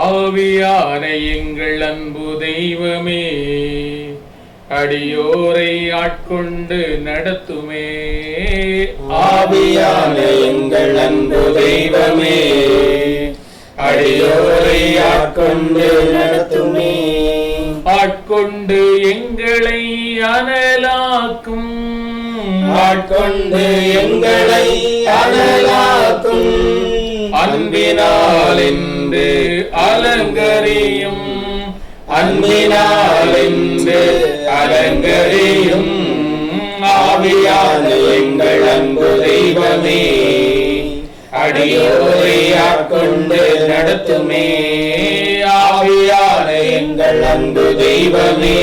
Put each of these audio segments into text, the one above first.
ஆவியான எங்கள் அன்பு தெய்வமே, அடியோரை ஆட்கொண்டு நடத்துமே. ஆவியான எங்கள் அன்பு தெய்வமே, அடியோரை ஆட்கொண்டு நடத்துமே. ஆட்கொண்டு எங்களை அனலாக்கும், ஆட்கொண்டு எங்களை அனலாக்கும். அன்பினால் என்று அலங்கரியும், அன்பினால் என்று அலங்கரியும். ஆவியான எங்கள் அன்பு தெய்வமே, அடியோரை ஆட்கொண்டு நடத்துமே. ஆவியான எங்கள் அன்பு தெய்வமே,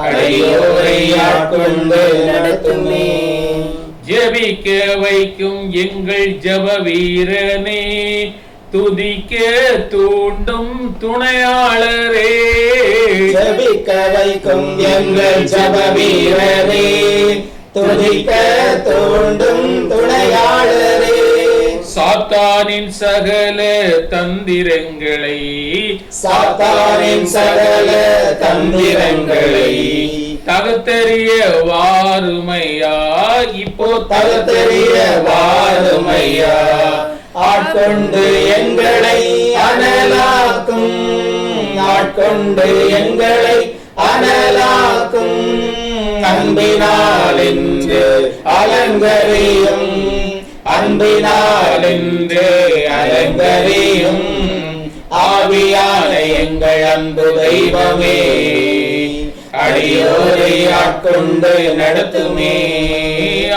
அடியோரை ஆட்கொண்டு நடத்துமே. ஜெபிக்க வைக்கும் எங்கள் ஜப வீரனே, துதிக்க தூண்டும் துணையாளரே. ஜெபிக்க வைக்கும் எங்கள் ஜப வீரனே, துதிக்க தூண்டும் துணையாளரே. சாத்தானின் சகல தந்திரங்களை, சாத்தானின் சகல தந்திரங்களை தகத்தெறிய வாருமையா, இப்போ தகத்தெறிய வாருமையா. ஆட்கொண்டு எங்களை அனலாக்கும், ஆட்கொண்டு எங்களை அனலாக்கும். அன்பினால் என்று அலங்கரியும், அன்பினால் என்று அலங்கரியும். ஆவியான எங்கள் அன்பு தெய்வமே, அடியோரை ஆட்கொண்டு நடத்துமே.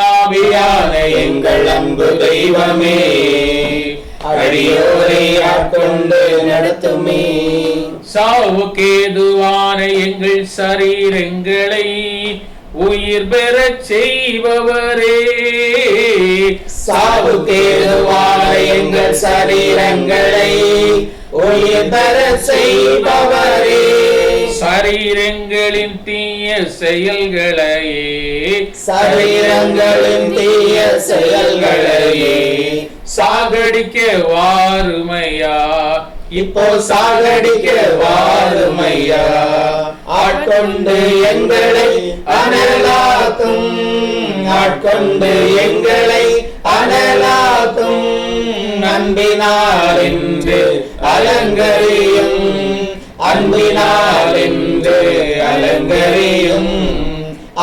ஆவியான எங்கள் அன்பு தெய்வமே, அடியோரை ஆட்கொண்டு நடத்துமே. சாவுக்கேதுவான எங்கள் சரீரங்களை உயிர் பெறச் செய்பவரே. சாவுக்கேதுவான எங்கள் சரீரங்களை உயிர் பெறச் செய்பவரே. சரீரங்களின் தீய செயல்களையே, சரீரங்களின் தீய செயல்களையே சாகடிக்க வாருமையா, இப்போ சாகடிக்க வாருமையா. ஆட்கொண்டு எங்களை அனலாக்கும், ஆட்கொண்டு எங்களை அனலாக்கும். அன்பினால் என்று அலங்கரியும், அன்பினால் என்று அலங்கரியும்.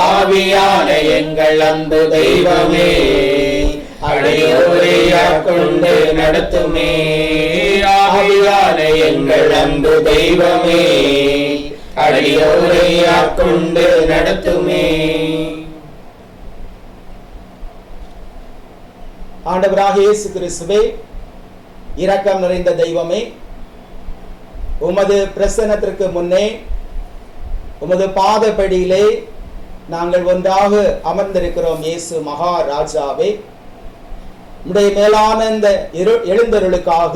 ஆவியான எங்கள் அன்பு தெய்வமே, அடியோரை ஆட்கொண்டு நடத்துமே. ஆவியான எங்கள் அன்பு தெய்வமே, அடியோரை ஆட்கொண்டு நடத்துமே. ஆண்டவராகிய இயேசு கிறிஸ்துவே, இரக்கம் நிறைந்த தெய்வமே, உமது பிரசன்னத்திற்கு முன்னே உமது பாதப்படியிலே நாங்கள் ஒன்றாக அமர்ந்திருக்கிறோம். இயேசு மகாராஜாவே, உம்முடைய மேலான இந்த எழுந்தருளுக்காக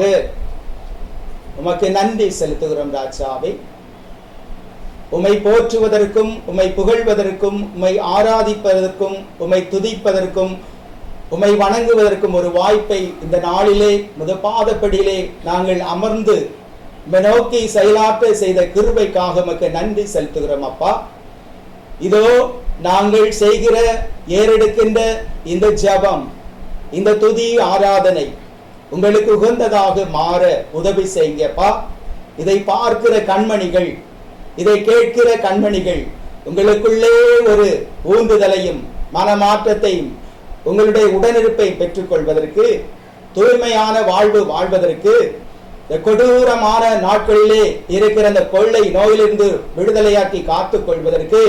உமக்கு நன்றி செலுத்துகிறோம். ராஜாவே, உம்மை போற்றுவதற்கும், உம்மை புகழ்வதற்கும், உம்மை ஆராதிப்பதற்கும், உம்மை துதிப்பதற்கும், உம்மை வணங்குவதற்கும் ஒரு வாய்ப்பை இந்த நாளிலே முத பாதப்படியிலே நாங்கள் அமர்ந்து நோக்கி செயலாற்ற செய்த கிருபைக்காக உமக்கு நன்றி செலுத்துகிறோம். அப்பா, இதோ நாங்கள் செய்கிற ஏறெடுக்கின்ற இந்த ஜபம், இந்த துதி ஆராதனை உங்களுக்கு உகந்ததாக மாற உதவி செய்யுங்கப்பா. இதை பார்க்கிற கண்மணிகள், இதை கேட்கிற கண்மணிகள் உங்களுக்குள்ளே ஒரு ஊந்துதலையும் மனமாற்றத்தையும் உங்களுடைய உடனிருப்பை பெற்றுக் கொள்வதற்கு, தூய்மையான வாழ்வு வாழ்வதற்கு, இந்த கொடூரமான நாட்களிலே இருக்கிற அந்த கொள்ளை நோயிலிருந்து விடுதலையாக்கி காத்துக் கொள்வதற்கு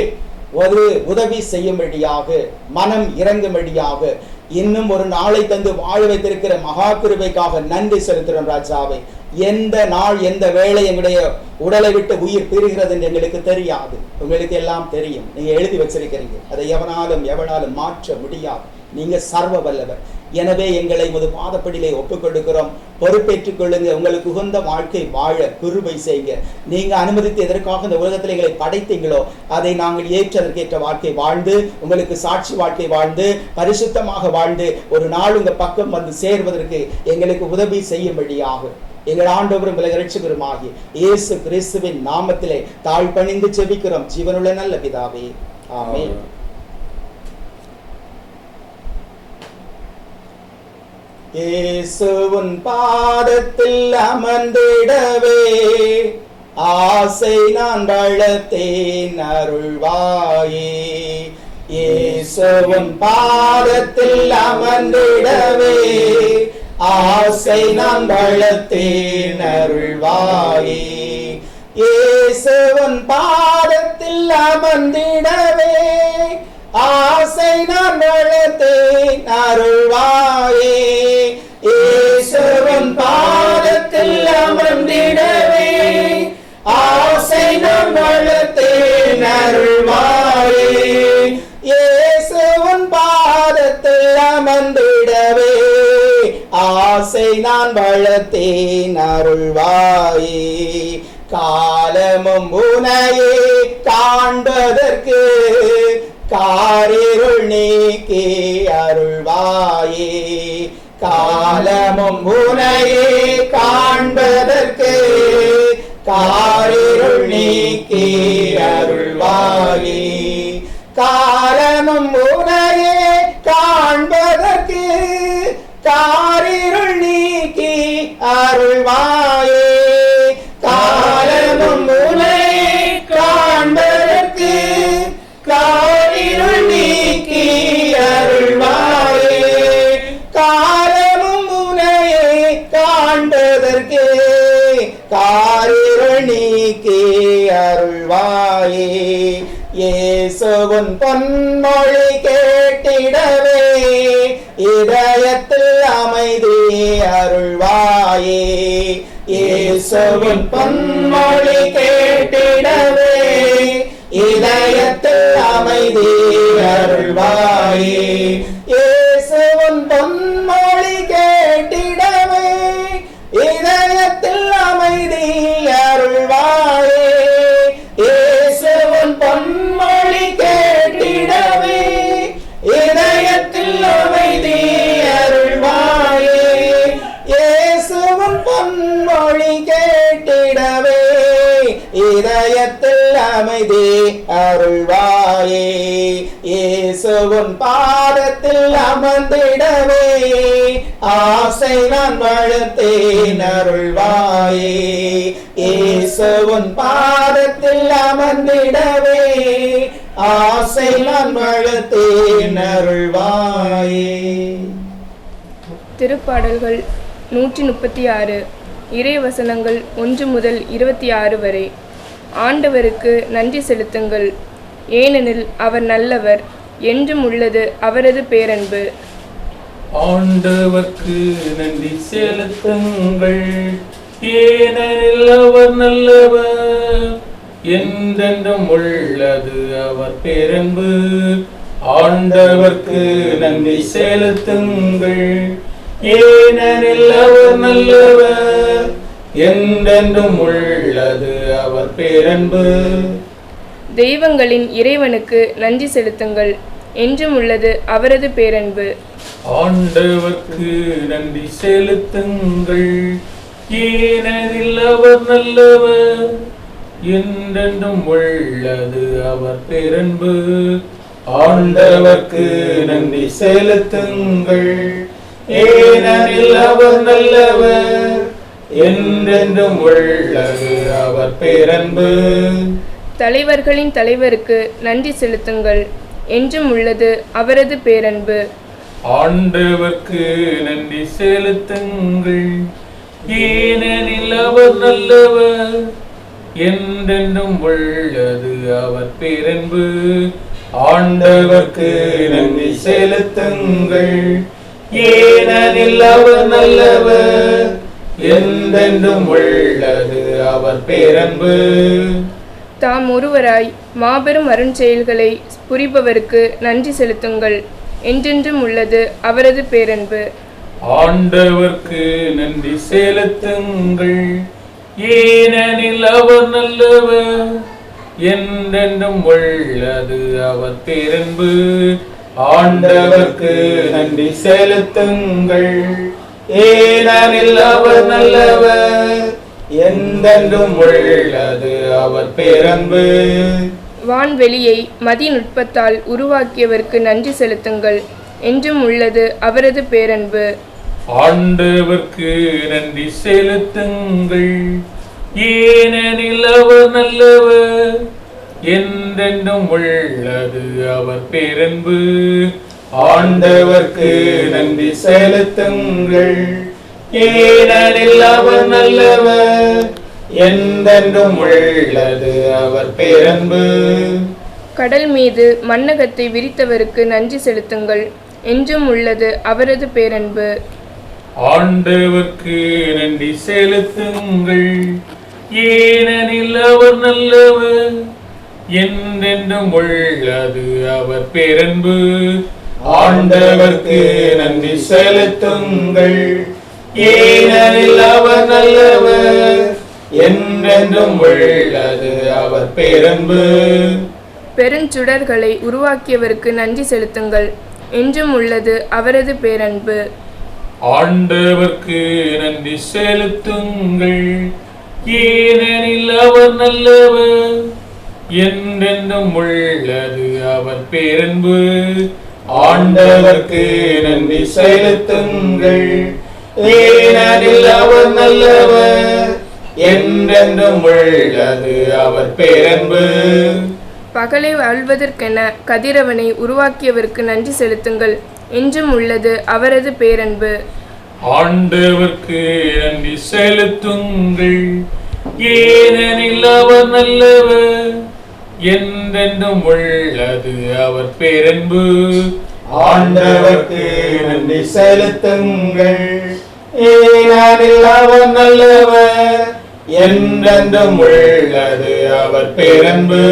ஒரு உதவி செய்யும்படியாக, மனம் இறங்கும்படியாக இன்னும் ஒரு நாளை தந்து வாழ வைத்திருக்கிற மகா கிருபைக்காக நன்றி செலுத்துகிறோம். ராஜாவை, எந்த நாள் எந்த வேளை எங்களுடைய உடலை விட்டு உயிர் பிரிகிறது என்று எங்களுக்கு தெரியாது. உங்களுக்கு எல்லாம் தெரியும். நீங்க எழுதி வச்சிருக்கிறீங்க. அதை எவனாலும் மாற்ற முடியாது. நீங்க சர்வ வல்லவர். எனவே எங்களை உமது பாதப்படியிலே ஒப்புக் கொடுக்கிறோம். பொறுப்பேற்றுக் கொள்ளுங்க. உங்களுக்கு உகந்த வாழ்க்கை வாழ கிருபை செய்யுங்க. நீங்க அனுமதித்து எதற்காக இந்த உலகத்தில் எங்களை படைத்தீங்களோ அதை நாங்கள் ஏற்றதற்கேற்ற வாழ்க்கை வாழ்ந்து, உங்களுக்கு சாட்சி வாழ்க்கை வாழ்ந்து, பரிசுத்தமாக வாழ்ந்து ஒரு நாள் உங்க பக்கம் வந்து சேர்வதற்கு எங்களுக்கு உதவி செய்யும்படியாக எங்கள் ஆண்டவரும் இரட்சகருமாகிய இயேசு கிறிஸ்துவின் நாமத்திலே தாழ்பணிந்து ஜெபிக்கிறோம் ஜீவனுள்ள நல்ல பிதாவே, ஆமென். இயேசுவின் பாதத்தில் அமர்ந்திடவே ஆசை நான் வளர்த்தேன் அருள்வாயே. இயேசுவின் பாதத்தில் அமர்ந்திடவே ஆசை நான் வளர்த்தேன் அருள்வாயே. இயேசுவின் பாதத்தில் அமர்ந்திடவே ஆசை நான் வளர்த்தேன் அருள்வாயே. இயேசுவின் பாதத்தில் அமர்ந்திடவே ஆசை நான் வளர்த்தேன் அருள்வாயே. இயேசுவின் பாதத்தில் அமர்ந்திடவே ஆசை நான் வளர்த்தேன் அருள்வாயே. காலமும் உனையே காண்பதற்கு காரிருள் நீக்கி அருள்வாயே. காலமும் உனையே காண்பதற்கு காரிருள் நீக்கி அருள்வாயே. காலமும் உனையே காண்பதற்கு காரிருள் நீக்கி அருள்வாயே. காலமும் உனையே காண்பதற்கு காரிருள் நீக்கி அருள்வாயே. காலமும் உனையே காண்பதற்கு காரிருள் நீக்கி அருள்வாயே. இயேசுவின் பொன்மொழி கேட்டிடவே இதயத்தில் அமைதி அருள்வாயே. இயேசுவின் பொன்மொழி கேட்டிடவே இதயத்தில் அமைதி அருள்வாயே. இயேசுவின் பொன்மொழி கேட்டிடவே இதயத்தில் அமைதி அருள்வாயே. இயேசுவின் பொன்மொழி கேட்டிடவே இதயத்தில் அமைதி அருள்வாயே. இயேசுவின் பொன்மொழி கேட்டிடவே இதயத்தில் அமைதி அருள்வாயே. இயேசுவின் பாதத்தில் அமர்ந்திடவே ஆசை நான் வளர்த்தேன் அருள்வாயே. இயேசுவின் பாதத்தில் அமர்ந்திடவே ஆசை நான் வளர்த்தேன் அருள்வாயே. திருப்பாடல்கள் 136 இறை வசனங்கள் 1 முதல் 26 வரை. ஆண்டவருக்கு நன்றி செலுத்துங்கள், ஏனெனில் அவர் நல்லவர், என்றும் உள்ளது அவரது பேரன்பு. ஆண்டவருக்கு நன்றி செலுத்துங்கள், ஏனெனில் அவர் நல்லவர், என்றென்றும் உள்ளது அவர் பேரன்பு. ஆண்டவருக்கு நன்றி செலுத்துங்கள், ஏனெனில் அவர் நல்லவர், என்றென்றும் உள்ளது அவர் பேரன்பு. தெய்வங்களின் இறைவனுக்கு நன்றி செலுத்துங்கள், என்றும் உள்ளது அவரது பேரன்பு. ஆண்டவருக்கு நன்றி செலுத்துங்கள், ஏனெனில் அவர் நல்லவர், என்றென்றும் உள்ளது அவர் பேரன்பு. ஆண்டவருக்கு நன்றி செலுத்துங்கள், ஏனெனில் அவர் நல்லவர், என்றென்றும் உள்ளது அவர் பேரன்பு. தலைவர்களின் தலைவருக்கு நன்றி செலுத்துங்கள், என்றும் உள்ளது அவரது பேரன்பு. ஆண்டவருக்கு நன்றி செலுத்துங்கள், ஏனெனில் அவர் நல்லவர், என்றென்றும் உள்ளது அவர் பேரன்பு. ஆண்டவருக்கு நன்றி செலுத்துங்கள், ஏனெனில் அவர் நல்லவர், என்றென்றும் உள்ளது அவர் பேரன்பு. தாம் ஒருவராய் மாபெரும் அருஞ்செயல்களை புரிபவருக்கு நன்றி செலுத்துங்கள், என்றென்றும் உள்ளது அவரது பேரன்பு. ஆண்டவருக்கு நன்றி செலுத்துங்கள், ஏனெனில் அவர் நல்லவர், என்றென்றும் உள்ளது அவர் பேரன்பு. ஆண்டவருக்கு நன்றி செலுத்துங்கள், ஏனெனில் அவர் நல்லவர், என்றென்றும் உள்ளது அவர் பேரன்பு. வான்வெளியை மதிநுட்பத்தால் உருவாக்கியவருக்கு நன்றி செலுத்துங்கள், என்றும் உள்ளது அவரது பேரன்பு. ஆண்டவர்க்கு நன்றி செலுத்துங்கள், ஏனெனில் அவர் நல்லவர், என்றென்றும் உள்ளது அவர் பேரன்பு. ஆண்டவர்க்கு நன்றி செலுத்துங்கள், ஏனெனில் அவர் நல்லவர், என்றென்றும் உள்ளது அவர் பேரன்பு. கடல் மீது மண்ணகத்தை விரித்தவருக்கு நன்றி செலுத்துங்கள், என்றும் உள்ளது அவரது பேரன்பு. ஆண்டவர்க்கு நன்றி செலுத்துங்கள், ஏனெனில் அவர் நல்லவர், என்றென்றும் உள்ளது அவர் பேரன்பு. ஆண்டவர்க்கு நன்றி செலுத்துங்கள், ஏனெனில் அவர் நல்லவர், என்றென்றும் உள்ளது அவர் பேரன்பு. பெருஞ்சுடர்களை உருவாக்கியவருக்கு நன்றி செலுத்துங்கள், என்றும் உள்ளது அவரது பேரன்பு. ஆண்டவர்க்கு நன்றி செலுத்துங்கள், ஏனெனில் அவர் நல்லவர், என்றென்றும் உள்ளது அவர் பேரன்பு. ஆண்டவர்க்கு நன்றி செலுத்துங்கள், ஏனெனில் அவர் நல்லவர், என்றென்றும் உள்ளது அவர் பேரன்பு. பகலை ஆள்வதற்கென கதிரவனை உருவாக்கியவருக்கு நன்றி செலுத்துங்கள், என்றும் உள்ளது அவரது பேரன்பு. ஆண்டவர்க்கு நன்றி செலுத்துங்கள், ஏனெனில் அவர் நல்லவர், என்றென்றும் உள்ளது அவர் பேரன்பு. ஆண்டவர்க்கு நன்றி செலுத்துங்கள், ஏனெனில் அவர் நல்லவர், என்றென்றும் உள்ளது அவர் பேரன்பு.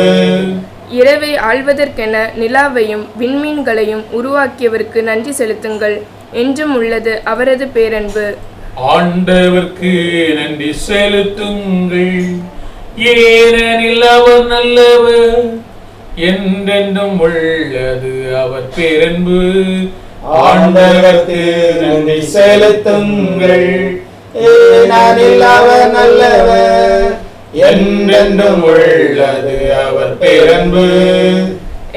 இரவை ஆள்வதற்கென நிலாவையும் விண்மீன்களையும் உருவாக்கியவருக்கு நன்றி செலுத்துங்கள், என்றும் உள்ளது அவரது பேரன்பு. ஆண்டவர்க்கு நன்றி செலுத்துங்கள், ஏனெனில் அவர் நல்லவர், என்றென்றும் உள்ளது அவர் பேரன்பு. ஆண்டவர்க்கு நன்றி செலுத்துங்கள், ஏனெனில் அவர் நல்லவர், என்றென்றும் உள்ளது அவர் பேரன்பு.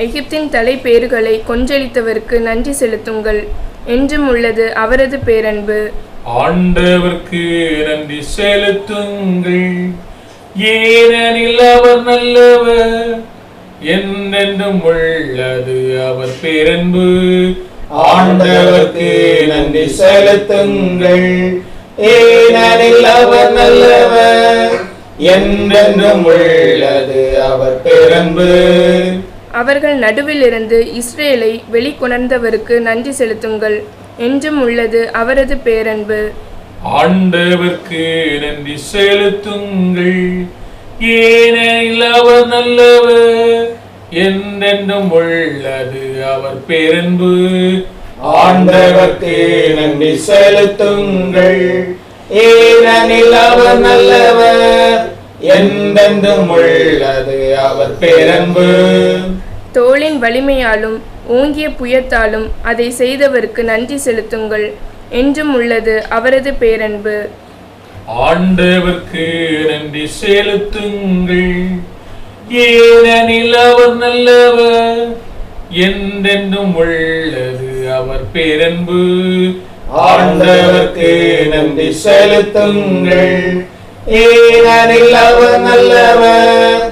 எகிப்தின் தலைப்பேறுகளை கொன்றளித்தவருக்கு நன்றி செலுத்துங்கள், என்றும் உள்ளது அவரது பேரன்பு. ஆண்டவர்க்கு நன்றி செலுத்துங்கள், ஏனெனில் அவர் நல்லவர், என்றென்றும் உள்ளது அவர் பேரன்பு. ஆண்டவர்க்கு நன்றி செலுத்துங்கள், ஏனெனில் அவர் நல்லவர், என்றென்றும் உள்ளது அவர் பேரன்பு. அவர்கள் நடுவில் இருந்து இஸ்ரேலை வெளிக்கொணர்ந்தவருக்கு நன்றி செலுத்துங்கள், என்றும் உள்ளது அவரது பேரன்பு. ஆண்டவர்க்கு நன்றி செலுத்துங்கள், ஏனெனில் அவர் நல்லவர், என்றென்றும் உள்ளது அவர் பேரன்பு. ஆண்டவர்க்கு நன்றி செலுத்துங்கள், ஏனெனில் அவர் நல்லவர், என்றென்றும் உள்ளது அவர் பேரன்பு. தோளின் வலிமையாலும் ஓங்கிய புயத்தாலும் அதை செய்தவருக்கு நன்றி செலுத்துங்கள், என்றும் உள்ளது அவரது பேரன்பு. ஆண்டவர்க்கு நன்றி செலுத்துங்கள், ஏனெனில் அவர் நல்லவர், என்றென்றும் உள்ளது அவர் பேரன்பு. ஆண்டவர்க்கு நன்றி செலுத்துங்கள், ஏனெனில் அவர் நல்லவர்,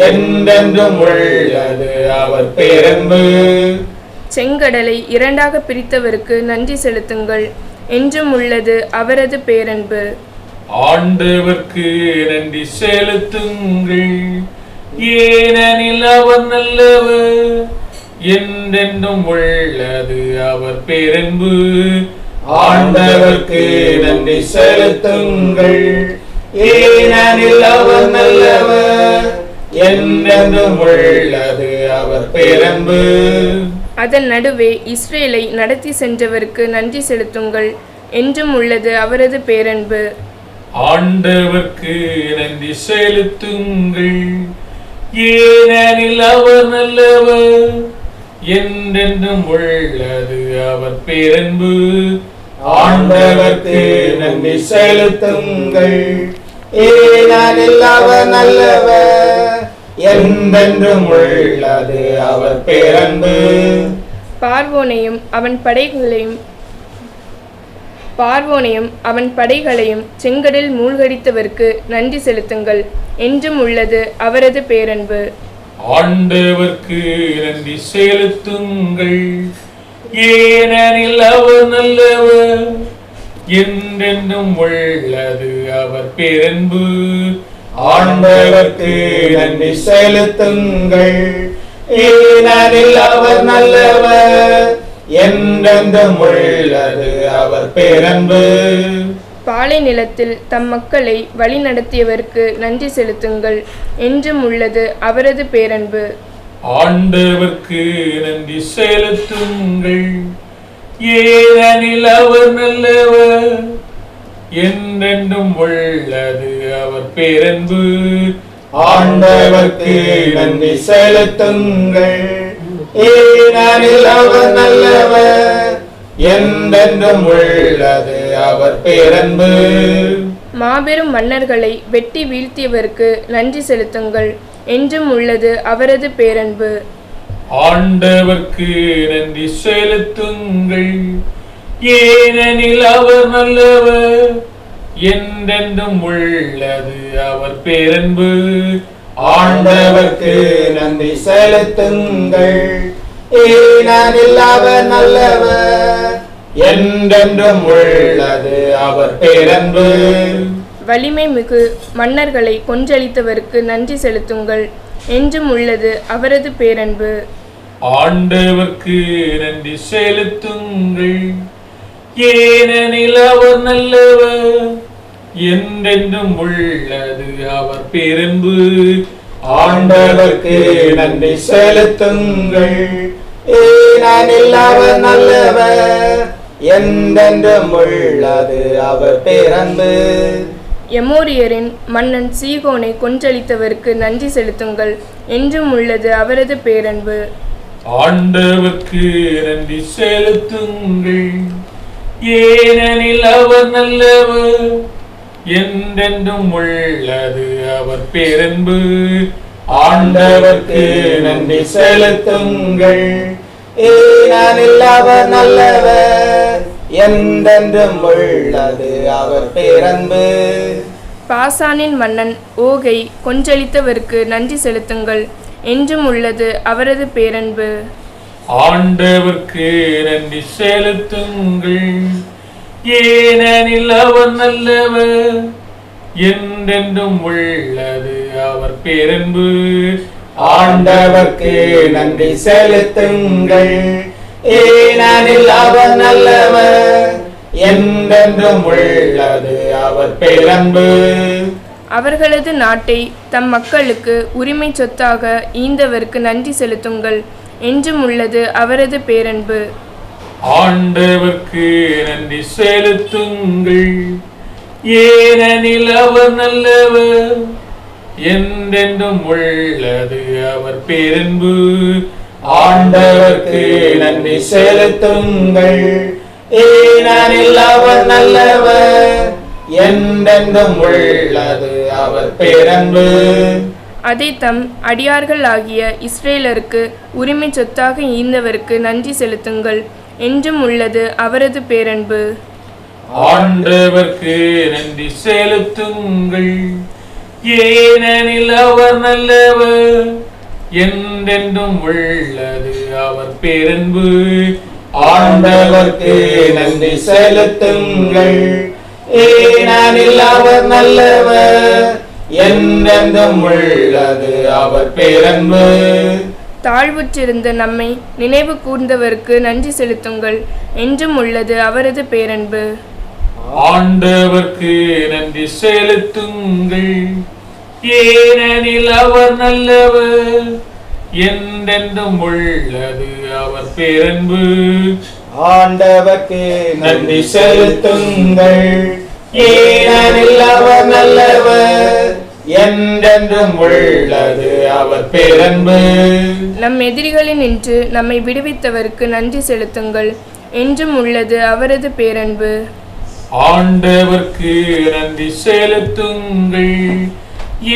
என்றென்றும் உள்ளது அவர் பேரன்பு. செங்கடலை இரண்டாக பிரித்தவருக்கு நன்றி செலுத்துங்கள், என்றும் உள்ளது அவரது பேரன்பு. ஆண்டவர்க்கு நன்றி செலுத்துங்கள், ஏனெனில் அவர் நல்லவர், என்றென்றும் உள்ளது அவர் பேரன்பு. ஆண்டவர்க்கு நன்றி செலுத்துங்கள், ஏனெனில் அவர் நல்லவர், என்றென்றும் உள்ளது அவர் பேரன்பு. அதன் நடுவே இஸ்ரேலை நடத்தி சென்றவருக்கு நன்றி செலுத்துங்கள், என்றும் உள்ளது அவரது பேரன்பு. ஆண்டவர்க்கு நன்றி செலுத்துங்கள், ஏனெனில் அவர் நல்லவர், என்றென்றும் உள்ளது அவர் பேரன்பு. ஆண்டவர்க்கு நன்றி செலுத்துங்கள். ஏனெனில் அவர் நல்லவர், என்றென்றும் உள்ளது அவர் பேரன்பு. பார்வோனையும் அவன் படைகளையும் செங்கடல் மூழ்கடித்தவர்க்கு நன்றி செலுத்துங்கள். என்றும் உள்ளது அவரது பேரன்பு. ஆண்டவர்க்கு நன்றி செலுத்துங்கள். ஏனெனில் அவர் நல்லவர், என்றென்றும் உள்ளது அவர் பேரன்பு. ஆண்டவர்க்கு நன்றி செலுத்துங்கள். ஏனெனில் அவர் நல்லவர், என்றென்றும் உள்ளது அவர் பேரன்பு. பாலை நிலத்தில் தம் மக்களை வழி நடத்தியவர்க்கு நன்றி செலுத்துங்கள். என்றும் உள்ளது அவரது பேரன்பு. ஆண்டவர்க்கு நன்றி செலுத்துங்கள். ஏனெனில் அவர் நல்லவர், என்றென்றும் உள்ளது அவர் பேரன்பு. ஆண்டவர்க்கு நன்றி செலுத்துங்கள். ஏனெனில் அவர் நல்லவர், என்றென்றும் உள்ளது அவர் பேரன்பு. மாபெரும் மன்னர்களை வெட்டி வீழ்த்தியவர்க்கு நன்றி செலுத்துங்கள். என்றும் உள்ளது அவரது பேரன்பு. ஆண்டவர்க்கு நன்றி செலுத்துங்கள். ஏனெனில் அவர் நல்லவர், என்றென்றும் உள்ளது அவர் பேரன்பு. ஆண்டவர்க்கு நன்றி செலுத்துங்கள். ஏனெனில் அவர் நல்லவர், என்றென்றும் உள்ளது அவர் பேரன்பு. வலிமை மிகு மன்னர்களை கொன்றளித்தவர்க்கு நன்றி செலுத்துங்கள். என்றும் உள்ளது அவரது பேரன்பு. ஆண்டவர்க்கு நன்றி செலுத்துங்கள். ஏனெனில் அவர் நல்லவர், என்றென்றும் உள்ளது அவர் பேரன்பு. ஆண்டவர்க்கு நன்றி செலுத்துங்கள். ஏனெனில் அவர் நல்லவர், என்றென்றும் உள்ளது அவர் பேரன்பு. எமோரியரின் மன்னன் சீகோனை கொன்றளித்தவர்க்கு நன்றி செலுத்துங்கள். என்றும் உள்ளது அவரது பேரன்பு. ஆண்டவர்க்கு நன்றி செலுத்துங்கள். ஏனெனில் அவர் நல்லவர், என்றென்றும் உள்ளது அவர் பேரன்பு. ஆண்டவர்க்கு நன்றி செலுத்துங்கள். ஏனெனில் அவர் நல்லவர், என்றென்றும் உள்ளது அவர் பேரன்பு. பாசானின் மன்னன் ஓகை கொன்றளித்தவர்க்கு நன்றி செலுத்துங்கள். என்றும் உள்ளது அவரது பேரன்பு. ஆண்டவர்க்கு நன்றி செலுத்துங்கள். ஏனெனில் அவர் நல்லவர், என்றென்றும் உள்ளது அவர் பேரன்பு. ஆண்டவர்க்கு நன்றி செலுத்துங்கள். ஏனெனில் அவர் நல்லவர், என்றென்றும் உள்ளது அவர் பேரன்பு. அவர்களது நாட்டை தம் மக்களுக்கு உரிமை சொத்தாக ஈந்தவர்க்கு நன்றி செலுத்துங்கள். என்றும் உள்ளது அவரது பேரன்பு. ஆண்டவர்க்கு நன்றி செலுத்துங்கள். ஏனெனில் அவர் நல்லவர், என்றென்றும் உள்ளது அவர் பேரன்பு. ஆண்டவர்க்கு நன்றி செலுத்துங்கள். ஏனெனில் அவர் நல்லவர், என்றென்றும் உள்ளது அவர் பேரன்பு. அதை தம் அடியார்கள் ஆகிய இஸ்ரேலருக்கு உரிமை சொத்தாக ஈந்தவர்க்கு நன்றி செலுத்துங்கள். என்றும் உள்ளது அவரது பேரன்பு. ஆண்டவர்க்கு நன்றி செலுத்துங்கள். ஏனெனில் அவர் நல்லவர், என்றென்றும் உள்ளது அவர் பேரன்பு. ஆண்டவர்க்கு நன்றி செலுத்துங்கள். ஏனெனில் அவர் நல்லவர், என்றென்றும் உள்ளது அவர் பேரன்பு. தாழ்வுற்றிருந்த நம்மை நினைவு கூர்ந்தவர்க்கு நன்றி செலுத்துங்கள். என்றும் உள்ளது அவரது பேரன்பு. ஆண்டவர்க்கு நன்றி செலுத்துங்கள். ஏனெனில் அவர் நல்லவர், என்றென்றும் உள்ளது அவர் பேரன்பு. ஆண்டவர்க்கு நன்றி செலுத்துங்கள். ஏனெனில் அவர் நல்லவர், என்றென்றும் உள்ளது அவர் பேரன்பு. நம் எதிரிகளினின்று நம்மை விடுவித்தவர்க்கு நன்றி செலுத்துங்கள். என்றும் உள்ளது அவரது பேரன்பு. ஆண்டவர்க்கு நன்றி செலுத்துங்கள்,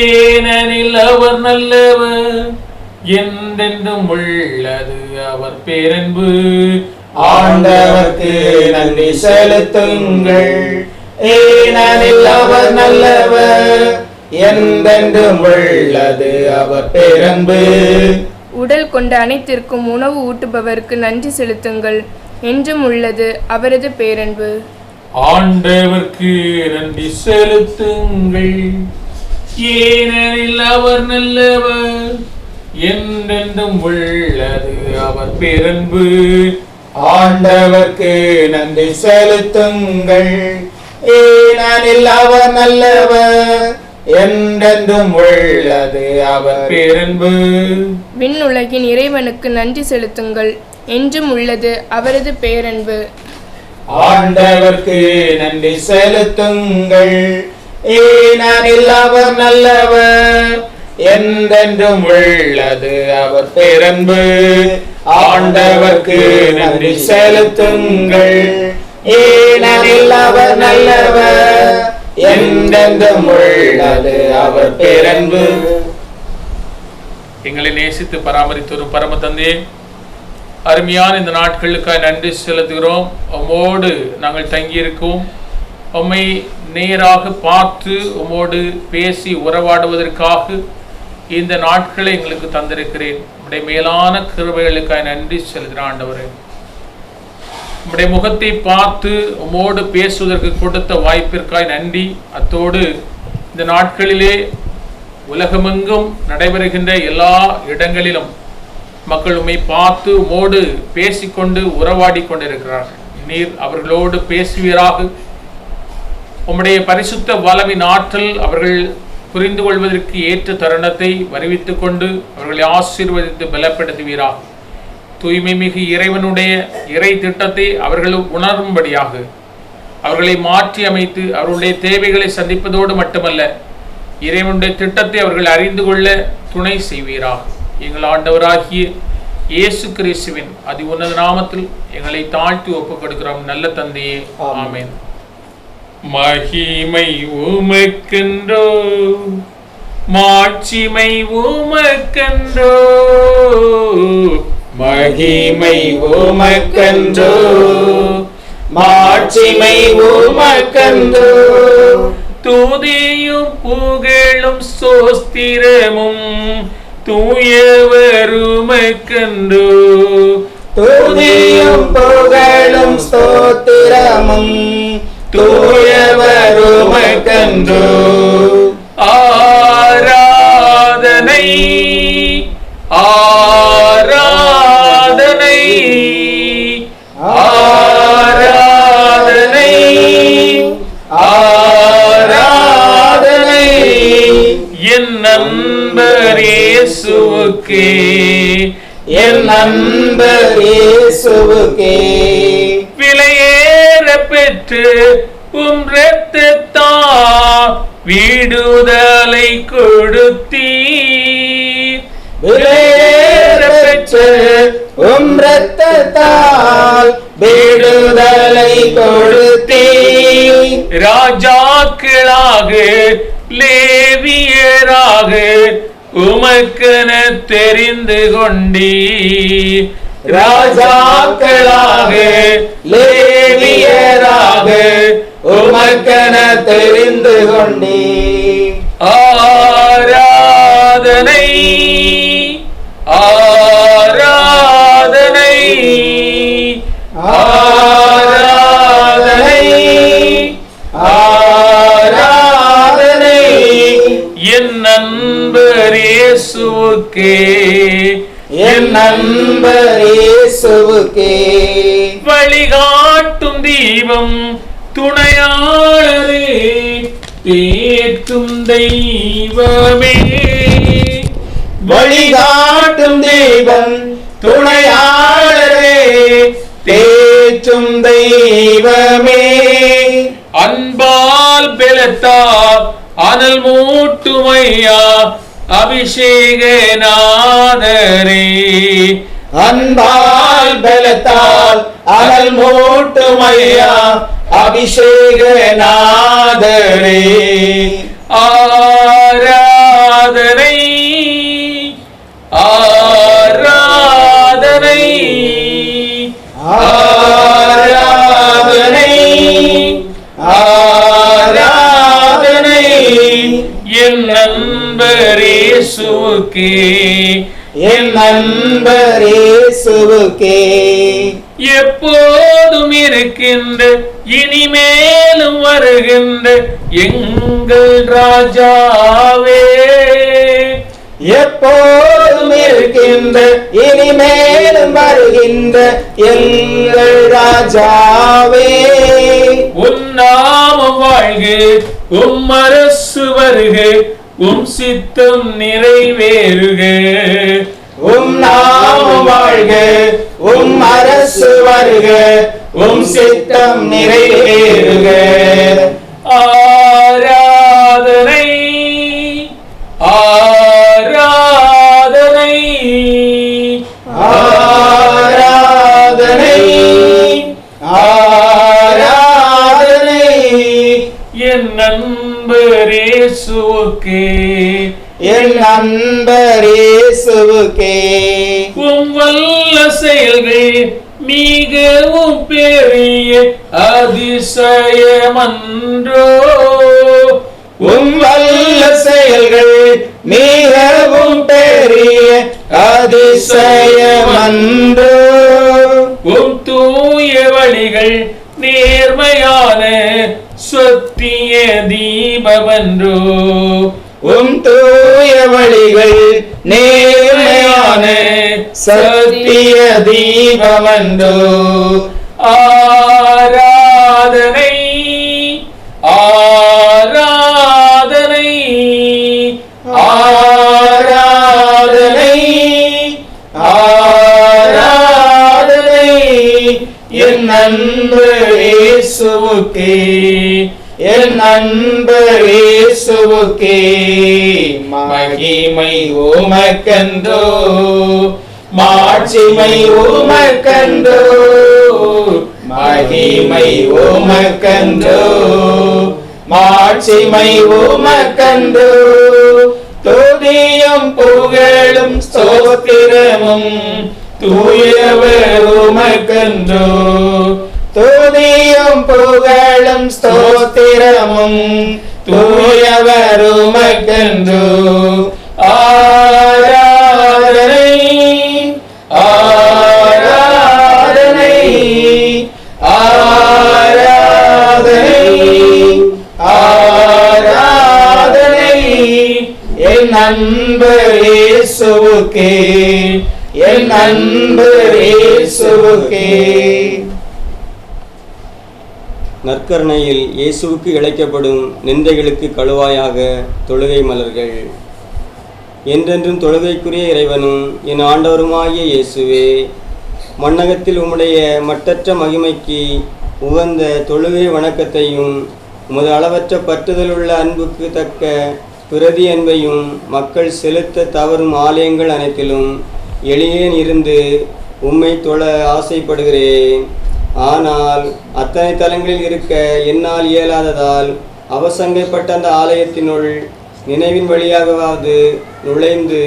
ஏனெனில் அவர் நல்லவர், என்றென்றும் உள்ளது அவர் பேரன்பு. ஆண்டவர்க்கு நன்றி செலுத்துங்கள், ஏனெனில் அவர் நல்லவர், என்றென்றும் உள்ளது அவர் பேரன்பு. உடல் கொண்ட அனைத்திற்கும் உணவு ஊட்டுபவருக்கு நன்றி செலுத்துங்கள், என்றும் உள்ளது அவரது பேரன்பு. ஆண்டவர்க்கு நன்றி செலுத்துங்கள், ஏனெனில் அவர் நல்லவர், என்றென்றும் உள்ளது அவர் பேரன்பு. ஆண்டவர்க்கு நன்றி செலுத்துங்கள், ஏனெனில் அவர் நல்லவர், என்றென்றும் உள்ளது அவர் பேரன்பு. விண்ணுலகின் இறைவனுக்கு நன்றி செலுத்துங்கள், என்றும் உள்ளது அவரது பேரன்பு. ஆண்டவர்க்கு நன்றி செலுத்துங்கள், ஏனெனில் அவர் நல்லவர், என்றென்றும் உள்ளது அவர் பேரன்பு. ஆண்டவர்க்கு நன்றி செலுத்துங்கள், ஏனெனில் அவர் நல்லவர், என்றென்றும் உள்ளது அவர் பேரன்பு. எங்களை நேசித்து பராமரித்து ஒரு பரம தந்தையே, அருமையான இந்த நாட்களுக்காக நன்றி செலுத்துகிறோம். உம்மோடு நாங்கள் தங்கியிருக்கோம், உம்மை நேராக பார்த்து உம்மோடு பேசி உறவாடுவதற்காக இந்த நாட்களை எங்களுக்கு தந்திருக்கிறேன். உம்முடைய மேலான கிருபைகளுக்காக நன்றி செலுத்துகிறேன் ஆண்டவரே. உம்முடைய முகத்தை பார்த்து உம்மோடு பேசுவதற்கு கொடுத்த வாய்ப்பிற்காய் நன்றி. அத்தோடு இந்த நாட்களிலே உலகமெங்கும் நடைபெறுகின்ற எல்லா இடங்களிலும் மக்கள் உம்மை பார்த்து உம்மோடு பேசிக்கொண்டு உறவாடி கொண்டிருக்கிறார்கள். நீர் அவர்களோடு பேசுவீராக. உம்முடைய பரிசுத்த வல்லமையின் ஆற்றல் அவர்கள் புரிந்து கொள்வதற்கு ஏற்ற தருணத்தை வருவித்துக் கொண்டு அவர்களை ஆசீர்வதித்து பலப்படுத்துவீராக. தூய்மை மிகு இறைவனுடைய இறை திட்டத்தை அவர்கள் உணரும்படியாக அவர்களை மாற்றி அமைத்து அவர்களுடைய தேவைகளை சந்திப்பதோடு மட்டுமல்ல, இறைவனுடைய திட்டத்தை அவர்கள் அறிந்து கொள்ள துணை செய்வீராக. எங்கள் ஆண்டவராகிய இயேசு கிறிஸ்துவின் அதி உன்னத நாமத்தில் எங்களை தாழ்த்தி ஒப்புக் கொடுக்கிறோம் நல்ல தந்தையே, ஆமென். மகிமை உமக்கென்றோ, மாட்சிமை உமக்கென்றோ, மகிமை உமக்கென்றோ, மாட்சிமை உமக்கென்றோ, துதியும் புகழும் சோஸ்திரமும் தூயவர் உமக்கென்றோ, துதியும் புகழும் ஸ்தோத்திரமும் தூயவர் உமக்கென்றோ, ஆராதனை ஆராதனை ஆராதனை ஆராதனை என் நண்பர் இயேசுவுக்கே, என் நண்பர் இயேசுவுக்கே, விலையேற பெற்று உம் இரத்தத்தால் விடுதலை கொடுத்தீர். விலையேற பெற்று உம் இரத்தத்தால் விடுதலை கொடுத்தீர். ராஜாக்களாக லேவியராக உமக்கென தெரிந்து கொண்டீர். ராஜாக்களாக லேவியராக உமக்கென தெரிந்து கொண்டீர். ஆராதனை ஆராதனை ஆராதனை ஆராதனை என் நண்பர் இயேசுவுக்கே, என் நண்பர் இயேசுவுக்கே, வழிகாட்டும் தீபம் துணையாளரே, தேற்றும் தெய்வமே, வழிகாட்டும் தெய்வம் துணையாளரே, தேற்றும் தெய்வமே, அன்பால் பெலத்தால் அனல் மூட்டுமையா அபிஷேகநாதரே, அன்பால் பலத்தால் அனல் மூட்டுமையா அபிஷேக நாதரே. ஆராதனை ஆராதனை ஆராதனை ஆராதனை என் நண்பர் இயேசுவுக்கே, என் நண்பர் இயேசுவுக்கே. எப்போதும் இருக்கின்ற இனிமேலும் வருகின்ற எங்கள் ராஜாவே, எப்போதும் இருக்கின்ற இனிமேலும் வருகின்ற எங்கள் ராஜாவே. உன் நாமம் வாழ்க, உம் அரசு வருக, உம் சித்தம் நிறைவேறுக. உம் நாமம் வாழ்க, உம் அரசு வருக, உம் சித்தம் நிறைவேறுக. ஆராதனை ஆராதனை ஆராதனை ஆராதனை என் நண்பர் இயேசுவுக்கே, என் நண்பர் இயேசுவுக்கே. உம் வல்ல செயல்கள் மிகவும் பெரிய அதிசயமன்றோ, உம் வல்ல செயல்கள் மிகவும் பெரிய அதிசயமன்றோ. உம் தூய வழிகள் நேர்மையான சத்திய தீபமன்றோ, உம் தூய வழிகள் நேர்மையான சத்திய தீபமன்றோ. ஆராதனை ஆராதனை ஆராதனை ஆராதனை என் நண்பர் இயேசுவுக்கே, என் நண்பர் இயேசுவுக்கே. மகிமை உமக்கன்றோ, மாட்சிமை உமக்கன்றோ, மகிமை உமக்கன்றோ, மாட்சிமை உமக்கன்றோ. துதியும் புகழும் ஸ்தோத்திரமும் தூயவர் உமக்கன்றோ, துதியும் புகழும் ஸ்தோத்திரமும் தூயவர் உமக்கன்றோ. ஆராதனை ஆராதனை ஆராதனை ஆராதனை என் நண்பர் இயேசுவுக்கே, என் நண்பர் இயேசுவுக்கே. நற்கருணையில் இயேசுவுக்கு இழைக்கப்படும் நிந்தைகளுக்கு கழுவாயாக தொழுகை மலர்கள். என்றென்றும் தொழுகைக்குரிய இறைவனும் என் ஆண்டவருமாகிய இயேசுவே, மண்ணகத்தில் உம்முடைய மட்டற்ற மகிமைக்கு உகந்த தொழுகை வணக்கத்தையும் உமது அளவற்ற பற்றுதலுள்ள அன்புக்கு தக்க பிரதி அன்பையும் மக்கள் செலுத்த தவறும் ஆலயங்கள் அனைத்திலும் எளியேன் இருந்து உம்மை தொழ ஆசைப்படுகிறேன். ஆனால் அத்தனை தலங்களில் இருக்க என்னால் இயலாததால் அவசங்கைப்பட்ட அந்த ஆலயத்தினுள் நினைவின் வழியாகவாவது நுழைந்து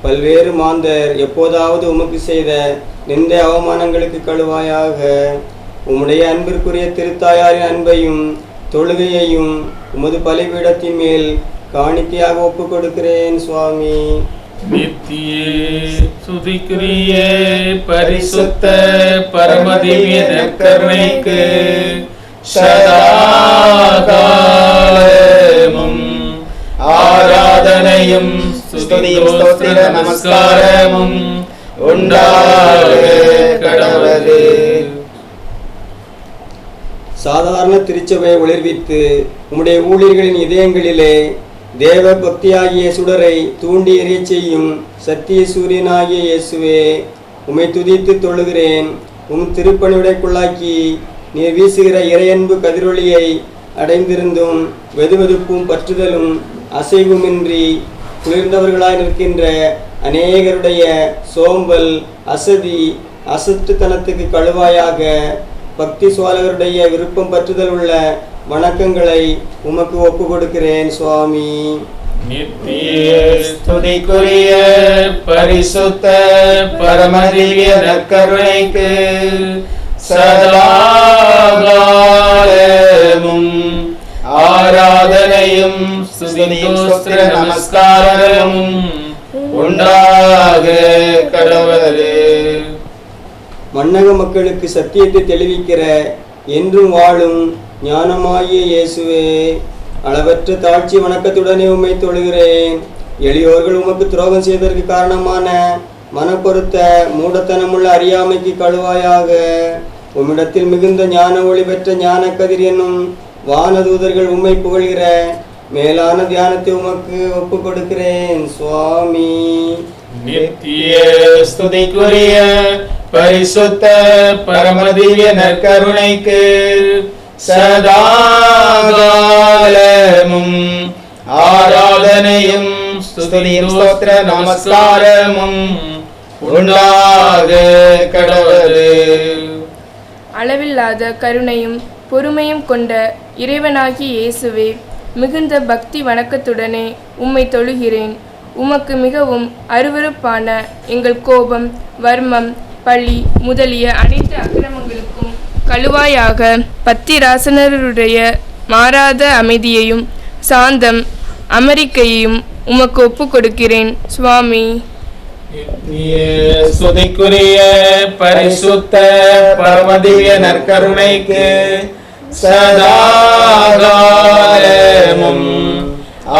பல்வேறு மாந்தர் எப்போதாவது உமக்கு செய்த நிந்த அவமானங்களுக்கு கழுவாயாக. உம்முடைய அன்பிற்குரிய திருத்தாயாரின் அன்பையும் தொழுகையையும் உமது பலிபீடத்தின் மேல் காணிக்கையாக ஒப்புக் கொடுக்கிறேன் சுவாமி. நித்திய சுதிக்குரிய பரிசுத்த பரமதிவ்ய நற்கருணைக்கு சதாகாலமும் ஆராதனையும் ஸ்துதியும் ஸ்தோத்திர நமஸ்காரமும் உண்டாக கடவுளே. சாதாரண திருச்சபையை ஒளிர்வித்து உம்முடைய ஊழியர்களின் இதயங்களிலே தேவ பக்தியாகிய சுடரை தூண்டி எறியச் செய்யும் சத்திய சூரியனாகிய இயேசுவே, உம்மை துதித்து தொழுகிறேன். உம் திருப்பணியுடைக்குள்ளாக்கி நீர் வீசுகிற இறையன்பு கதிரொளியை அடைந்திருந்தும் வெதுவெதுப்பும் பற்றுதலும் அசைவுமின்றி குளிர்ந்தவர்களாய் நிற்கின்ற அநேகருடைய சோம்பல், அசதி, அசுத்தத்தனத்துக்கு கழுவாயாக. பக்தி சுவாலகருடைய விருப்பம் பற்றுதல் உள்ள வணக்கங்களை உமக்கு ஒப்பு கொடுக்கிறேன் சுவாமி. நித்திய ஸ்துதிக்குரிய பரிசுத்த பரமதிவ்ய நற்கருணைக்கு சதாகாலமும் ஆராதனையும் ஸ்துதியும் ஸ்தோத்திர நமஸ்காரமும் உண்டாக கடவுளே. மன்னக மக்களுக்கு சத்தியத்தை தெளிவிக்கிற என்றும் வாழும் ஞானமாகிய இயேசுவே, அளவற்ற தாட்சி வணக்கத்துடனே உம்மை தொழுகிறேன். எளியோர்கள் உமக்கு துரோகம் செய்ததற்கு காரணமான மனப்பொருத்த மூடத்தனமுள்ள அறியாமைக்கு கழுவாயாக. உம்மிடத்தில் மிகுந்த ஞான ஒளி பெற்ற ஞான கதிர் என்னும் வானதூதர்கள் உம்மை புகழ்கிற மேலான தியானத்தை உமக்கு ஒப்பு கொடுக்கிறேன் சுவாமி. நித்திய ஸ்துதிக்குரிய பரிசுத்த பரமதிவ்ய நற்கருணைக்கு சதாகாலமும் ஆராதனையும் ஸ்துதியும் ஸ்தோத்திர நமஸ்காரமும் உண்டாக கடவுளே. அளவில்லாத கருணையும் பொறுமையும் கொண்ட இறைவனாகிய இயேசுவே, மிகுந்த பக்தி வணக்கத்துடனே உம்மை தொழுகிறேன். உமக்கு மிகவும் அருவருப்பான எங்கள் கோபம், வர்மம், பழி முதலிய அனைத்து அக்கிரமங்களுக்கும் கழுவாயாக பத்திராசனருடைய மாறாத அமைதியையும் சாந்தம் அமெரிக்கையையும் உமக்கு ஒப்பு கொடுக்கிறேன் சுவாமி. ஸ்துதிக்குரிய பரிசுத்த பரமதிவ்ய நற்கருணைக்கு சதாகாலமும்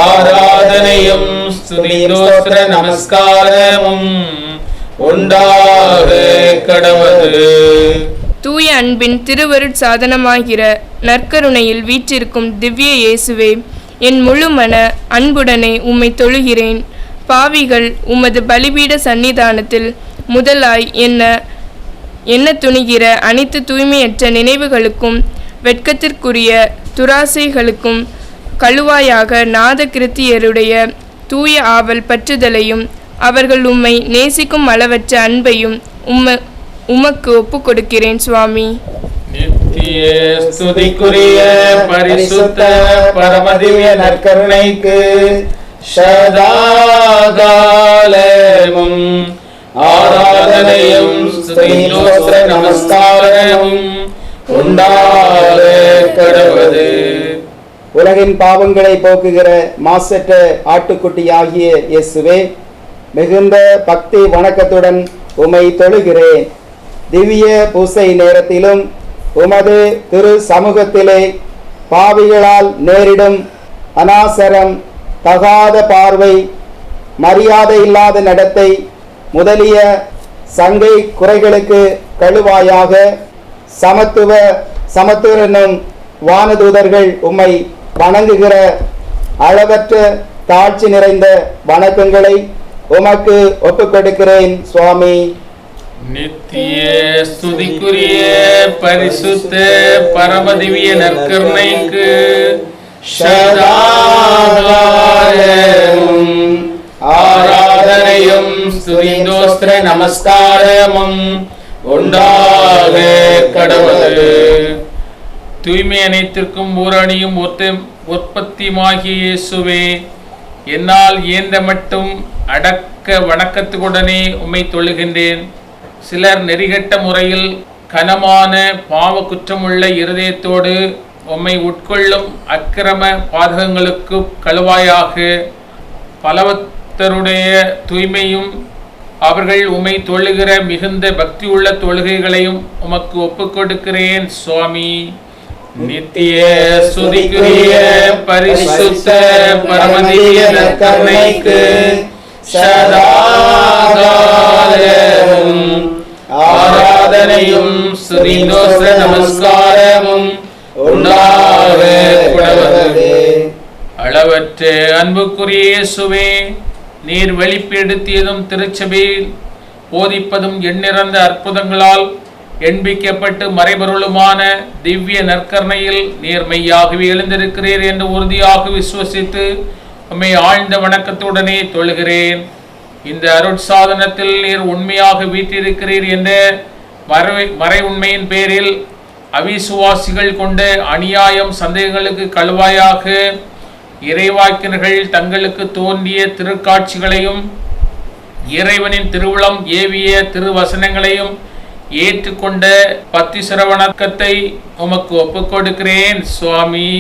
ஆராதனையும் ஸ்துதியும் ஸ்தோத்திர நமஸ்காரமும் உண்டாக கடவுளே. தூய அன்பின் திருவருட் சாதனமாகிற நற்கருணையில் வீற்றிருக்கும் திவ்ய இயேசுவே, என் முழுமன அன்புடனே உம்மை தொழுகிறேன். பாவிகள் உமது பலிபீட சன்னிதானத்தில் முதலாய் என்ன துணிகிற அனைத்து தூய்மையற்ற நினைவுகளுக்கும் வெட்கத்திற்குரிய துராசைகளுக்கும் கழுவாயாக நாத கிருத்தியருடைய தூய ஆவல் பற்றுதலையும் அவர்கள் உம்மை நேசிக்கும் அளவற்ற அன்பையும் உமக்கு ஒப்பு கொடுக்கிறேன் சுவாமி. நித்திய ஸ்துதிக்குரிய பரிசுத்த பரமதிவ்ய நற்கருணைக்கு சதாகாலமும் ஆராதனையும் ஸ்துதியும் ஸ்தோத்திர நமஸ்காரமும் உண்டாக கடவுளே. உலகின் பாவங்களை போக்குகிற மாசற்ற ஆட்டுக்குட்டியாகிய இயேசுவே, மிகுந்த பக்தி வணக்கத்துடன் உம்மை தொழுகிறேன். திவ்ய பூசை நேரத்திலும் உமது திரு சமூகத்திலே பாவிகளால் நேரிடும் அநாசரம், தகாத பார்வை, மரியாதை இல்லாத நடத்தை முதலிய சங்கை குறைகளுக்கு கழுவாயாக சமத்துவ என்னும் வானதூதர்கள் உம்மை வணங்குகிற அளவற்ற தாட்சி நிறைந்த வணக்கங்களை உமக்கு ஒப்புக் கொடுக்கிறேன் சுவாமி. நித்திய ஸ்துதிக்குரிய பரிசுத்த பரமதிவ்ய நற்கருணைக்கு சதாகாலமும் ஆராதனையும் ஸ்துதியும் ஸ்தோத்திர நமஸ்காரமும் உண்டாக கடவுளே. தூய்மை அனைத்திற்கும் ஊரணியும் உற்பத்தியுமாகிய இயேசுவே, என்னால் இயன்ற மட்டும் அடக்க வணக்கத்துடனே உம்மை தொழுகின்றேன். சிலர் நெறிகட்ட முறையில் கனமான பாவ குற்றமுள்ள இருதயத்தோடு உம்மை உட்கொள்ளும் அக்கிரம பாதகங்களுக்கு கழுவாயாக. பலவத்தருடைய தூய்மையும் அவர்கள் உம்மை தொழுகிற மிகுந்த பக்தியுள்ள தொழுகைகளையும் உமக்கு ஒப்புக் கொடுக்கிறேன் சுவாமி. நித்திய ஸ்துதிக்குரிய பரிசுத்த பரமதிவ்ய நற்கருணைக்கு சதாகாலமும் ஆராதனையும் ஸ்துதியும் ஸ்தோத்திர நமஸ்காரமும் உண்டாக கடவுளே. அளவற்ற அன்புக்குரிய இயேசுவே, நீர் வெளிப்படுத்தியதும் திருச்சபையில் போதிப்பதும் எண்ணிறந்த அற்புதங்களால் எண்பிக்கப்பட்டு மறைபொருளுமான திவ்ய நற்கருணையில் நீர் மெய்யாகவே எழுந்திருக்கிறீர் என்று உறுதியாக விசுவசித்து உம்மை ஆழ்ந்த வணக்கத்துடனே தொழுகிறேன். இந்த அருட்சாதனத்தில் நீர் உண்மையாக வீற்றிருக்கிறீர் என்ற மறை உண்மையின் பேரில் அவிசுவாசிகள் கொண்ட அநியாயம் சந்தேகங்களுக்கு கழுவாயாக இறைவாக்கினர்கள் தங்களுக்கு தோன்றிய திருக்காட்சிகளையும் இறைவனின் திருவுளம் ஏவிய திருவசனங்களையும் ஏற்றுக்கொண்ட பத்திசர வணக்கத்தை உமக்கு ஒப்புக் கொடுக்கிறேன் சுவாமி.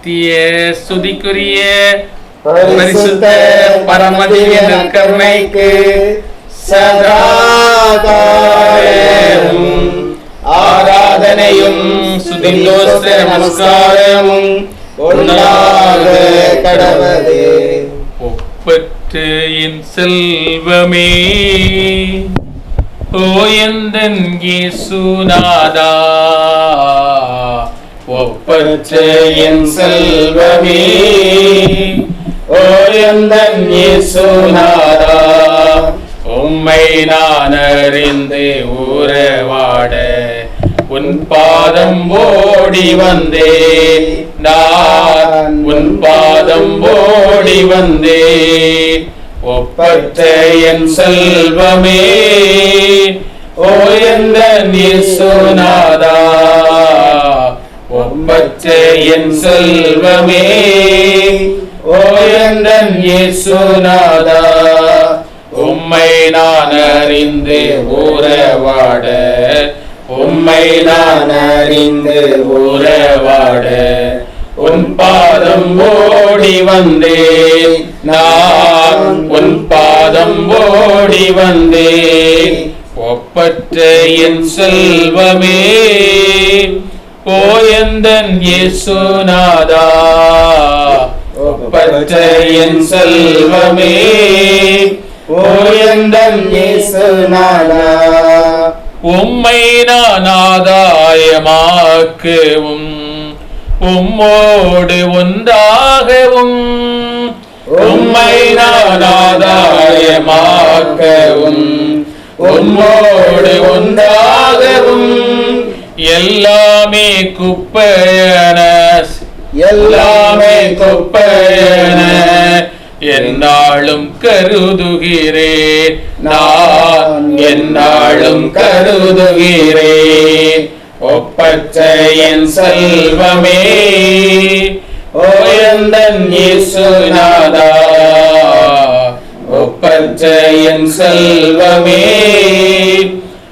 தீய ஸ்துதிக்குரிய பரிசுத்த பரமதிவிய நற்கருணைக்கு சதா காலமும் ஆராதனையும் ஸ்துதியோஸ்த நமஸ்காரமும் உண்டாக கடவது. ஒப்பற்ற என் செல்வமே ஓ எந்தன் இயேசுநாதா, ஒப்பற்ற என் செல்வமே ஓ எந்தன் இயேசுநாதா, உம்மை நான் அறிந்து உறவாட உன் பாதம் ஓடி வந்தே, நான் உன் பாதம் ஓடி வந்தே. ஒப்பற்ற என் செல்வமே ஓ எந்தன் இயேசுநாதா, ஒப்பற்ற என் செல்வமே ஓ எந்தன் இயேசுநாதா, உம்மை நான் அறிந்து உறவாட, உம்மை நான் அறிந்து உறவாட உன் பாதம் ஓடி வந்தே, நான் உன் பாதம் ஓடி வந்தே. ஒப்பற்ற என் செல்வமே ஓ எந்தன் இயேசுநாதா, ஒப்பற்ற என் செல்வமே ஓ எந்தன் இயேசுநாதா, உம்மை நான் ஆதாயமாக்கவும் உம்மோடு ஒன்றாகவும், உம்மை நான் ஆதாயமாக்கவும் உம்மோடு ஒன்றாகவும், எல்லாமே குப்பையன எல்லாமே குப்பையன என்னாலும் கருதுகிறேன், நான் என்னாலும் கருதுகிறேன். ஒப்பற்ற என் செல்வமே ஓ எந்தன் இயேசுநாதா, ஒப்பற்ற என் செல்வமே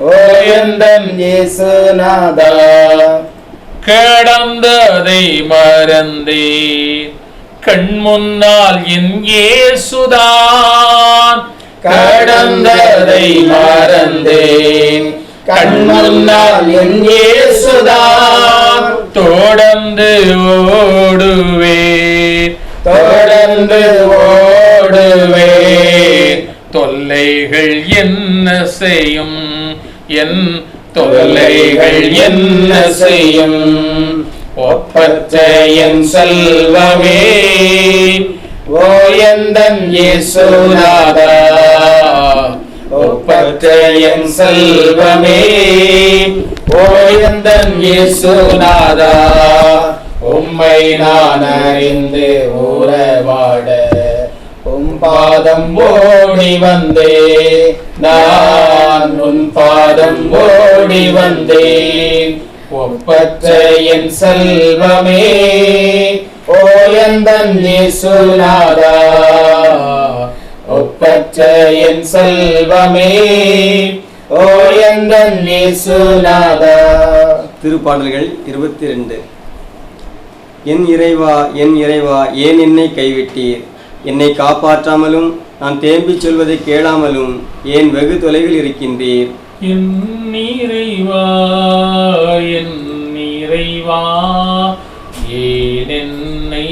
ஓ எந்தன் இயேசுநாதா, கடந்ததை மறந்தேன் கண் முன்னால் என் இயேசுதான், கடந்ததை மறந்தேன் கண் முன்னால் என் இயேசுதான், தொடர்ந்து ஓடுவேன் தொடர்ந்து ஓடுவேன், தொல்லைகள் என்ன செய்யும் என் தொல்லைகள் என்ன செய்யும். ஒப்பற்ற என் செல்வமே ஓ எந்தன் இயேசுநாதா, ஒப்பற்ற என் செல்வமே ஓ எந்தன் இயேசுநாதா, உம்மை நான் அறிந்து உறவாட உம் பாதம் ஓடி வந்தே, நான் உன் பாதம் ஓடி வந்தேன். ஒப்பற்ற என் செல்வமே ஓ எந்தன் இயேசுநாதா, ஒப்பற்ற என் செல்வமே ஓ எந்தன் இயேசுநாதா. திருப்பாடல்கள் 22. என் இறைவா என் இறைவா, ஏன் என்னை கைவிட்டீர்? என்னை காப்பாற்றாமலும் நான் தேம்பிச் சொல்வதை கேளாமலும் ஏன் வெகு தொலைவில் இருக்கின்றீர்? என் இறைவா என் இறைவா, ஏன் என்னை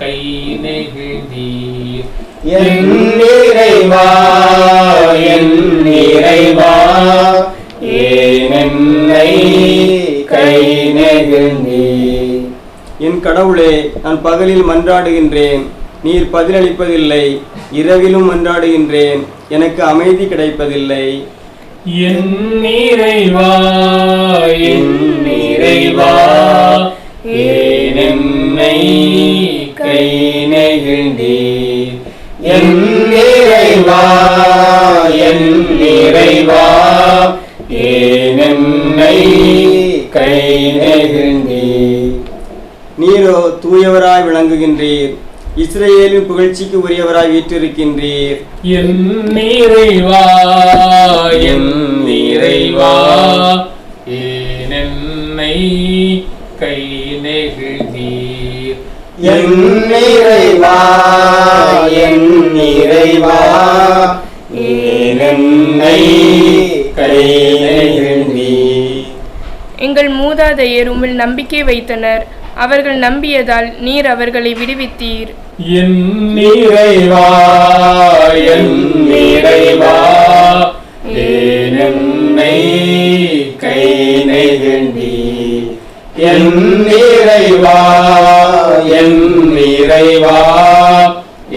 கை நெகிழ்ந்தீர்? என் இறைவா என் இறைவா, ஏன் என்னை கை நெகிழ்ந்தீர்? என் கடவுளே, நான் பகலில் மன்றாடுகின்றேன், நீர் பதிலளிப்பதில்லை. இரவிலும் மன்றாடுகின்றேன், எனக்கு அமைதி கிடைப்பதில்லை. என் இறைவா என் இறைவா, ஏன் என்னை கை நெகிழ்ந்தீர்? என் இறைவா என் இறைவா, ஏன் தூயவராய் விளங்குகின்றீர். இஸ்ரவேலின் புகழ்ச்சிக்கு உரியவராய் வீற்றிருக்கின்றீர். என் இறைவா, என் இறைவா, ஏன் என்னை கை நெகிழ்ந்தீர். என் இறைவா, என் இறைவா, ஏன் என்னை கை நெகிழ்ந்தீர். எங்கள் மூதாதையர் உம்மில் நம்பிக்கை வைத்தனர். அவர்கள் நம்பியதால் நீர் அவர்களை விடுவித்தீர். என் இறைவா, என் இறைவா, ஏன் என்னை கை நெகிழ்ந்தீர். என் இறைவா, என் இறைவா,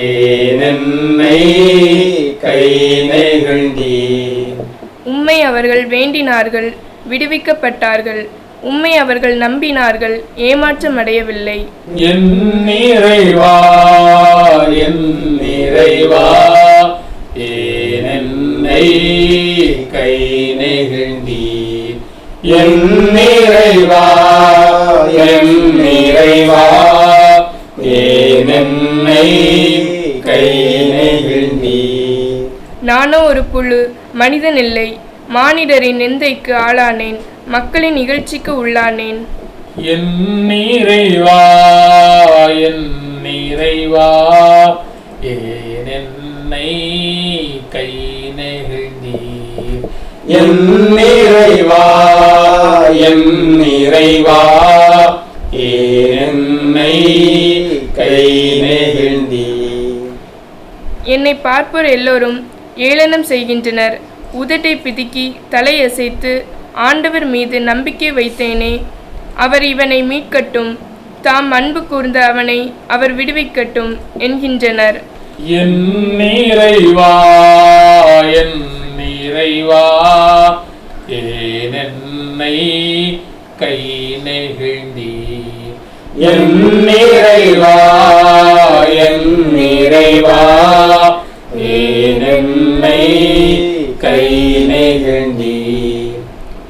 ஏன் என்னை கை நெகிழ்ந்தீர். உம்மை அவர்கள் வேண்டினார்கள், விடுவிக்கப்பட்டார்கள். உம்மை அவர்கள் நம்பினார்கள், ஏமாற்றமடையவில்லை. என் இறைவா, என் இறைவா, ஏன் என்னை கை நெகிழ்ந்தீர். என் இறைவா, என் இறைவா, ஏன் என்னை கை நெகிழ்ந்தீர். நானோ ஒரு புழு, மனிதன் இல்லை. மானிடரின் நிந்தைக்கு ஆளானேன், மக்களின் இகழ்ச்சிக்கு உள்ளானேன். என் இறைவா, என் இறைவா, ஏன் என்னை கை நெகிழ்ந்தீர். என் இறைவா, என் இறைவா, ஏன் என்னை கை நெகிழ்ந்தீர். என்னை பார்ப்போர் எல்லோரும் ஏளனம் செய்கின்றனர். உதட்டை பிதுக்கி தலையசைத்து, ஆண்டவர் மீது நம்பிக்கை வைத்தேனே, அவர் இவனை மீட்கட்டும், தாம் அன்பு கூர்ந்த அவனை அவர் விடுவிக்கட்டும் என்கின்றனர். என் இறைவா, என் இறைவா, ஏன் என்னை கை நெகிழ்ந்தீர். என் இறைவா, என் இறைவா, ஏன் என்னை கை நெகிழ்ந்தீர்.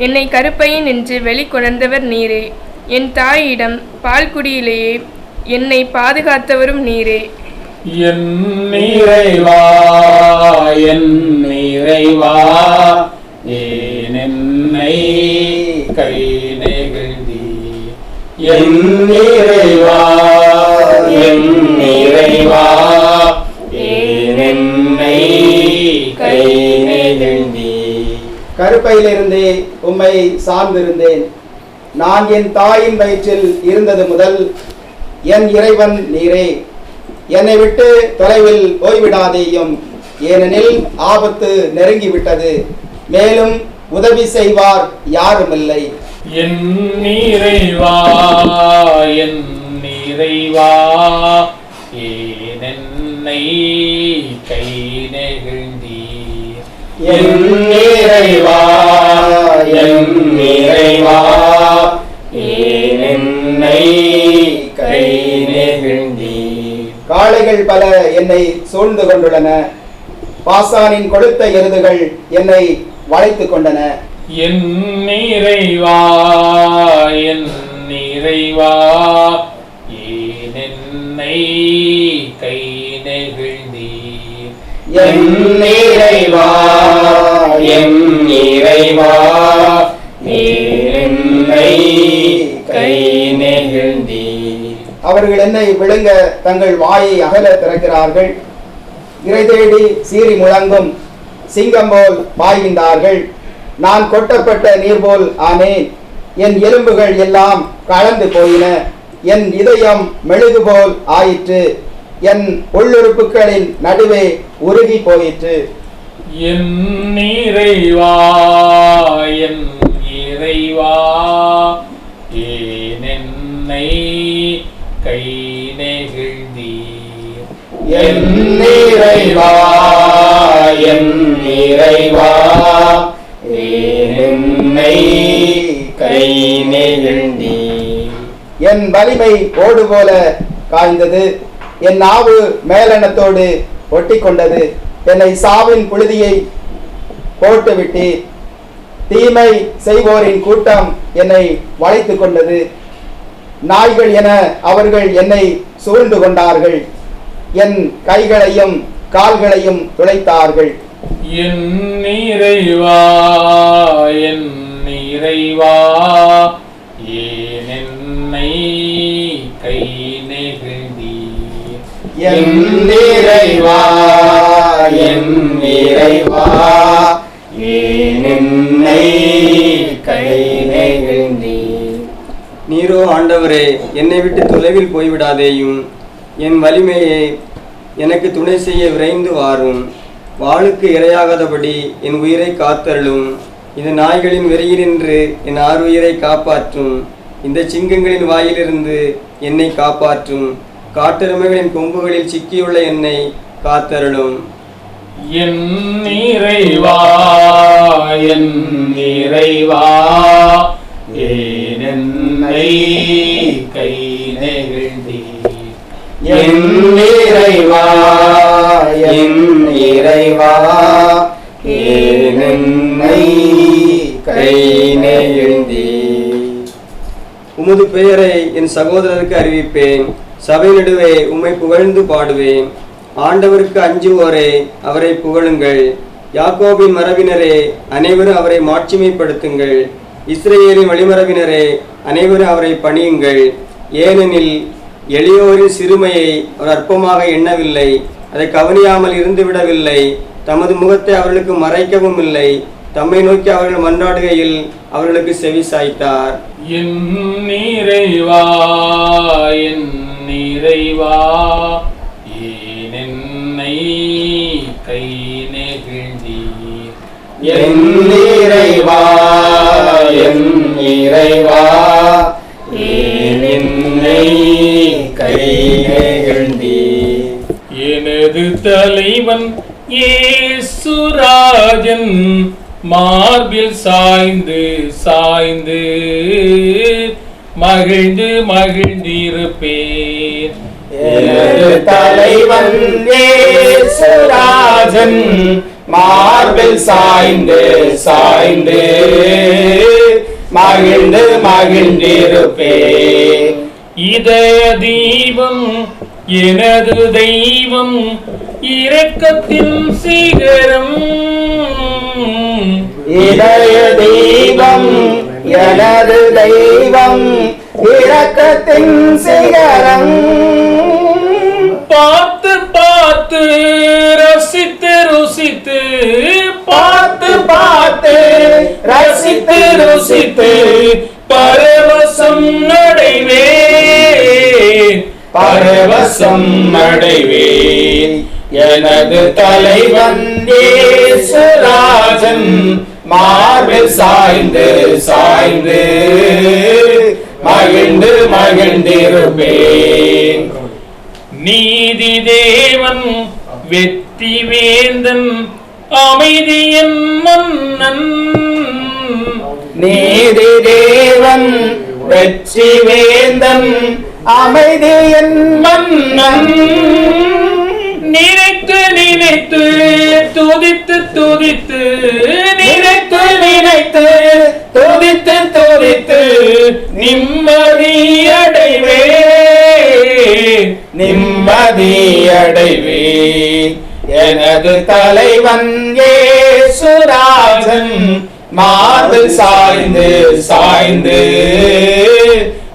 என்னை கருப்பையின் என்று வெளிக்கொணர்ந்தவர் நீரே. என் தாயிடம் பால்குடியிலேயே என்னை பாதுகாத்தவரும் நீரே. என் இறைவா, என் இறைவா, ஏன் என்னை கை நெகிழ்ந்தீர். என் இறைவா, என் இறைவா, ஏன் என்னை கை நெகிழ்ந்தீர். கருப்பையிலிருந்தே உம்மை சார்ந்திருந்தேன். நான் என் தாயின் வயிற்றில் இருந்தது முதல் என் இறைவன் நீரே. என்னை விட்டு தொலைவில் போய்விடாதேயும், ஏனெனில் ஆபத்து நெருங்கிவிட்டது, மேலும் உதவி செய்வார் யாருமில்லை. என் இறைவா, என் இறைவா, ஏன் என்னை கை நெகிழ்ந்தீர். என் இறைவா, என் இறைவா, ஏன் என்னை கை நெகிழ்ந்தீர். காளைகள் பல என்னை சூழ்ந்து கொண்டுள்ளன, பாசானின் கொழுத்த எருதுகள் என்னை வளைத்து கொண்டன. என் இறைவா, என் இறைவா, ஏன் என்னை கை நெகிழ்ந்தீர். என் இறைவா, என் இறைவா, ஏன் என்னை கை நெகிழ்ந்தீர். அவர்கள் என்னை விழுங்க தங்கள் வாயை அகல திறக்கிறார்கள். இறை தேடி சீறி முழங்கும் சிங்கம் போல் பாய்கின்றார்கள். நான் கொட்டப்பட்ட நீர் போல் ஆனேன். என் எலும்புகள் எல்லாம் கலந்து போயின. என் இதயம் மெழுகு போல் ஆயிற்று. என் உள்ளுறுப்புகளின் நடுவே உருகி போயிற்று. என் இறைவா, என் இறைவா, ஏன் என்னை கை நெகிழ்ந்தீர். என் இறைவா, என் இறைவா, ஏன் என்னை கை நெகிழ்ந்தீர். என் வலிமை ஓடு போல காய்ந்தது. என் நாவு மேலெண்ணத்தோடு ஒட்டி கொண்டது. என்னை சாவின் புழுதியை போட்டு விட்டீர். தீமை செய்வோரின் கூட்டம் என்னை வளைத்து கொண்டது. நாய்கள் என அவர்கள் என்னை சூழ்ந்து கொண்டார்கள். என் கைகளையும் கால்களையும் துளைத்தார்கள். என் இறைவா, என் இறைவா, ஏன் என்னை கை நெகிழ்ந்தீர்? என் இறைவா, என் இறைவா, ஏன் என்னை கை நெகிழ்ந்தீர்? நீரோ ஆண்டவரே, என்னை விட்டு தொலைவில் போய்விடாதேயும். என் வலிமையே, எனக்கு துணை செய்ய விரைந்து வாரும். வாளுக்கு இரையாகாதபடி என் உயிரை காத்தருளும். இந்த நாய்களின் வெறியினின்று என் ஆறுயிரை காப்பாற்றும். இந்த சிங்கங்களின் வாயிலிருந்து என்னை காப்பாற்றும். காட்டெருமைகளின் கொம்புகளில் சிக்கியுள்ள என்னை காத்தருளும். என் இறைவா, என் இறைவா, ஏன் என்னை கை நெகிழ்ந்தீர்? என் இறைவா, என் இறைவா, ஏன் என்னை கை நெகிழ்ந்தீர்? உமது பெயரை என் சகோதரருக்கு அறிவிப்பேன். சபை நடுவே உம்மை புகழ்ந்து பாடுவேன். ஆண்டவருக்கு அஞ்சுவோரே, அவரை புகழுங்கள். யாக்கோபின் மரபினரே, அனைவரும் அவரை மாட்சிமைப்படுத்துங்கள். இஸ்ரேலின் வழிமரபினரே, அனைவரும் அவரை பணியுங்கள். ஏனெனில் எளியோரின் சிறுமையை அவர் அற்பமாக எண்ணவில்லை, அதை கவனியாமல் இருந்துவிடவில்லை. தமது முகத்தை அவர்களுக்கு மறைக்கவும் இல்லை. தம்மை நோக்கி அவர்கள் மன்றாடுகையில் அவர்களுக்கு செவி சாய்த்தார். என் இறைவா, என் இறைவா, ஏன் என்னை கை நெகிழ்ந்தீர்? என் இறைவா, என் இறைவா, ஏன் என்னை கை நெகிழ்ந்தீர்? எனது தலைவன் இயேசுராஜன் மார்பில் சாய்ந்து சாய்ந்து மகிழ்ந்து மகிழ்ந்திருப்பேன். எனது தலைவன் இயேசுராஜன் மார்பில் சாய்ந்து சாய்ந்து மகிழ்ந்து மகிழ்ந்திருப்பேன். இதய தீபம் எனது தெய்வம், இரக்கத்தின் சிகரம். இதய தெய்வம் எனது தெய்வம், இரக்கத்தின் சிகரம். பார்த்து பார்த்து ரசித்து ருசித்து, பார்த்து பார்த்து ரசித்து ருசித்து பரவசம் அடைவேன், பரவசம் அடைவேன். எனது தலைவன் இயேசுராஜன் மார்பில் சாய்ந்து சாய்ந்து மகிழ்ந்து மகிழ்ந்திருப்பேன். நீதி தேவன் வெற்றி வேந்தன், அமைதியின் மன்னன். நீதி தேவன் வெற்றி வேந்தன், அமைதியின் மன்னன். நினைத்து நினைத்து துதித்து துதித்து, நினைத்து நினைத்து துதித்து துதித்து நிம்மதி அடைவேன், நிம்மதி அடைவேன். எனது தலைவன் இயேசுராஜன் மார்பில் சாய்ந்து சாய்ந்து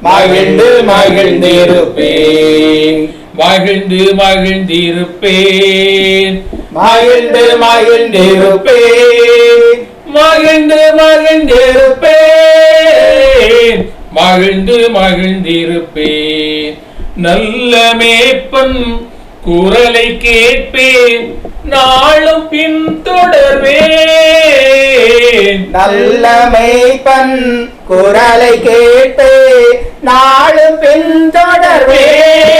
மகிழ்ந்து மகிழ்ந்திருப்பேன். மகிழ்ந்து மகிழ்ந்திருப்பேன், மகிழ்ந்து மகிழ்ந்திருப்பேன். மகிழ்ந்து மகிழ்ந்திருப்பேன், மகிழ்ந்து மகிழ்ந்திருப்பேன். நல்ல மேய்ப்பன் குரலை கேட்பேன், நாளும் பின்தொடர்வேன். நல்ல மேய்ப்பன் குரலை கேட்டு நாளும் பின்தொடர்வேன்.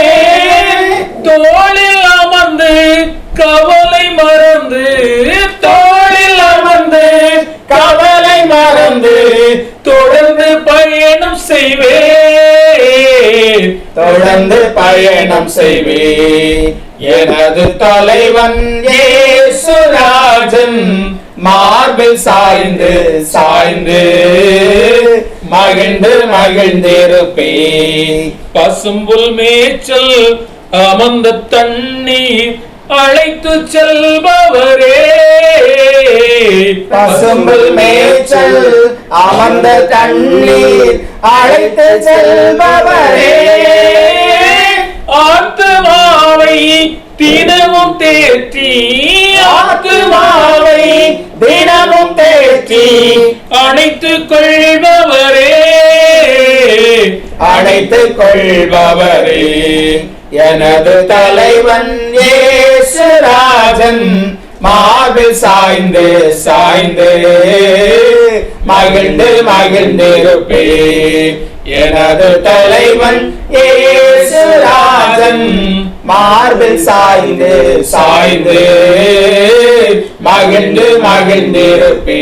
தோளில் அமர்ந்து கவலை மறந்து, தோளில் அமர்ந்து கவலை மறந்து தொடர்ந்து பயணம் செய்வேன், தொடர்ந்து பயணம் செய்வேன். எனது தலைவன் இயேசுராஜன் மார்பில் மார்பில் சாய்ந்து சாய்ந்து மகிழ்ந்து மகிழ்ந்திருப்பே. பசும்புல் மேய்ச்சல் அமர்ந்த தண்ணீர் அழைத்து செல்பவரே, பசும்புல் மேய்ச்சல் அமர்ந்த தண்ணீர் அழைத்து செல்பவரே. ஆத்துமாவை தினமும் தேற்றி, ஆத்துமாவை தினமும் தேற்றி அணைத்துக் கொள்பவரே, அணைத்துக் கொள்பவரே. எனது தலைவன் இயேசுராஜன் மார்பில் சாய்ந்து சாய்ந்து மகிழ்ந்து மகிழ்ந்திருப்பே. எனது தலைவன் இயேசுராஜன் மார்பில் சாய்ந்து சாய்ந்து மகிழ்ந்து மகிழ்ந்திருப்பே.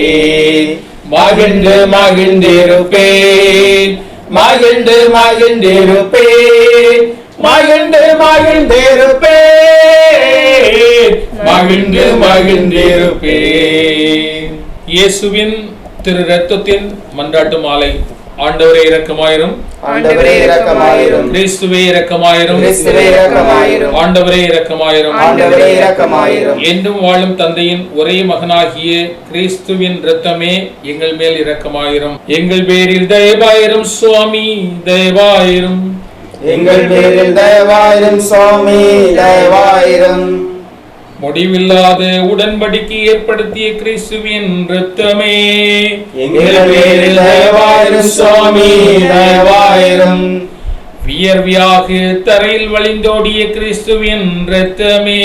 மகிழ்ந்து மகிழ்ந்திருப்பே, மகிழ்ந்து மகிழ்ந்திருப்பே, மகிழ்ந்து மகிழ்ந்திருப்பே, மகிழ்ந்து மகிழ்ந்திருப்பே. இயேசுவின் திரு ரத்தத்தின் மன்றாட்டு மாலை. ஆண்டவரே இரக்கமாயிரும், ஆண்டவரே இரக்கமாயிரும், கிறிஸ்துவே இரக்கமாயிரும், கிறிஸ்துவே இரக்கமாயிரும், ஆண்டவரே இரக்கமாயிரும், ஆண்டவரே இரக்கமாயிரும். என்றும் வாழும் தந்தையின் ஒரே மகனாகிய கிறிஸ்துவின் இரத்தமே எங்கள் மேல் இரக்கமாயிரும். எங்கள் பேரில் தயவாயிரும் சுவாமி, தயவாயிரும். எங்கள் பேரில் தயவாயிரும் சுவாமி, தயவாயிரும். முடிவில்லாத உடன்படிக்கை ஏற்படுத்திய கிறிஸ்துவின் இரத்தமே எங்கள் பேரில் தயவாயிரும் சுவாமி, தயவாயிரும். வியர்வியாக தரையில் வழிந்தோடிய கிறிஸ்துவின் இரத்தமே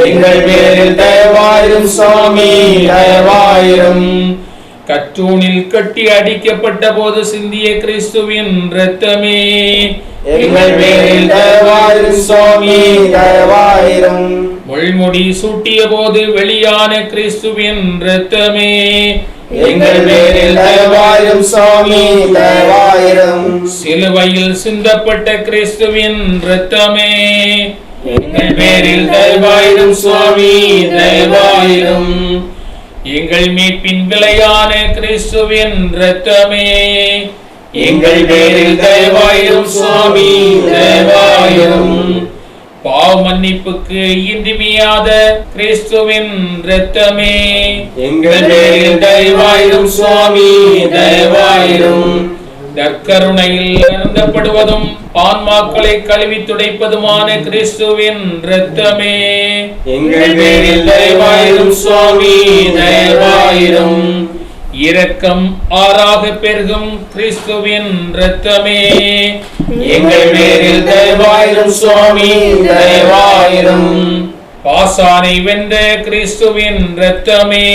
எங்கள் பேரில் தயவாயிரும் சுவாமி, தயவாயிரும். கற்றூணில் கட்டி அடிக்கப்பட்ட போது சிந்திய கிறிஸ்துவின் இரத்தமே எங்கள் பேரில் தயவாயிரும் சுவாமி, தயவாயிரும். முள்முடி சூட்டிய போது வெளியான கிறிஸ்துவின் இரத்தமே எங்கள் பேரில் தயவாயிரும் சுவாமி, தயவாயிரும். சிலுவையில் சிந்தப்பட்ட கிறிஸ்துவின் இரத்தமே எங்கள் பேரில் தயவாயிரும் சுவாமி, தயவாயிரும். எங்கள் மீட்பின் விலையான கிறிஸ்துவின் இரத்தமே எங்கள் பேரில் தயவாயிரும் சுவாமி, தயவாயிரும். பாவ மன்னிப்புக்கு இன்றியமையாத கிறிஸ்துவின் இரத்தமே எங்கள் பேரில் தயவாயிரும் சுவாமி, தயவாயிரும். நற்கருணையில் அருந்தப்படுவதும் ஆன்மாக்களை கழுவி துடைப்பதுமான கிறிஸ்துவின் இரத்தமே எங்கள் பேரில் தயவாயிரும் சுவாமி, தயவாயிரும். இரக்கம் ஆறாக பெருகும் கிறிஸ்துவின் இரத்தமே எங்கள் பேரில் தயவாயிரும் சுவாமி, தயவாயிரும். பாசானை வென்ற கிறிஸ்துவின் இரத்தமே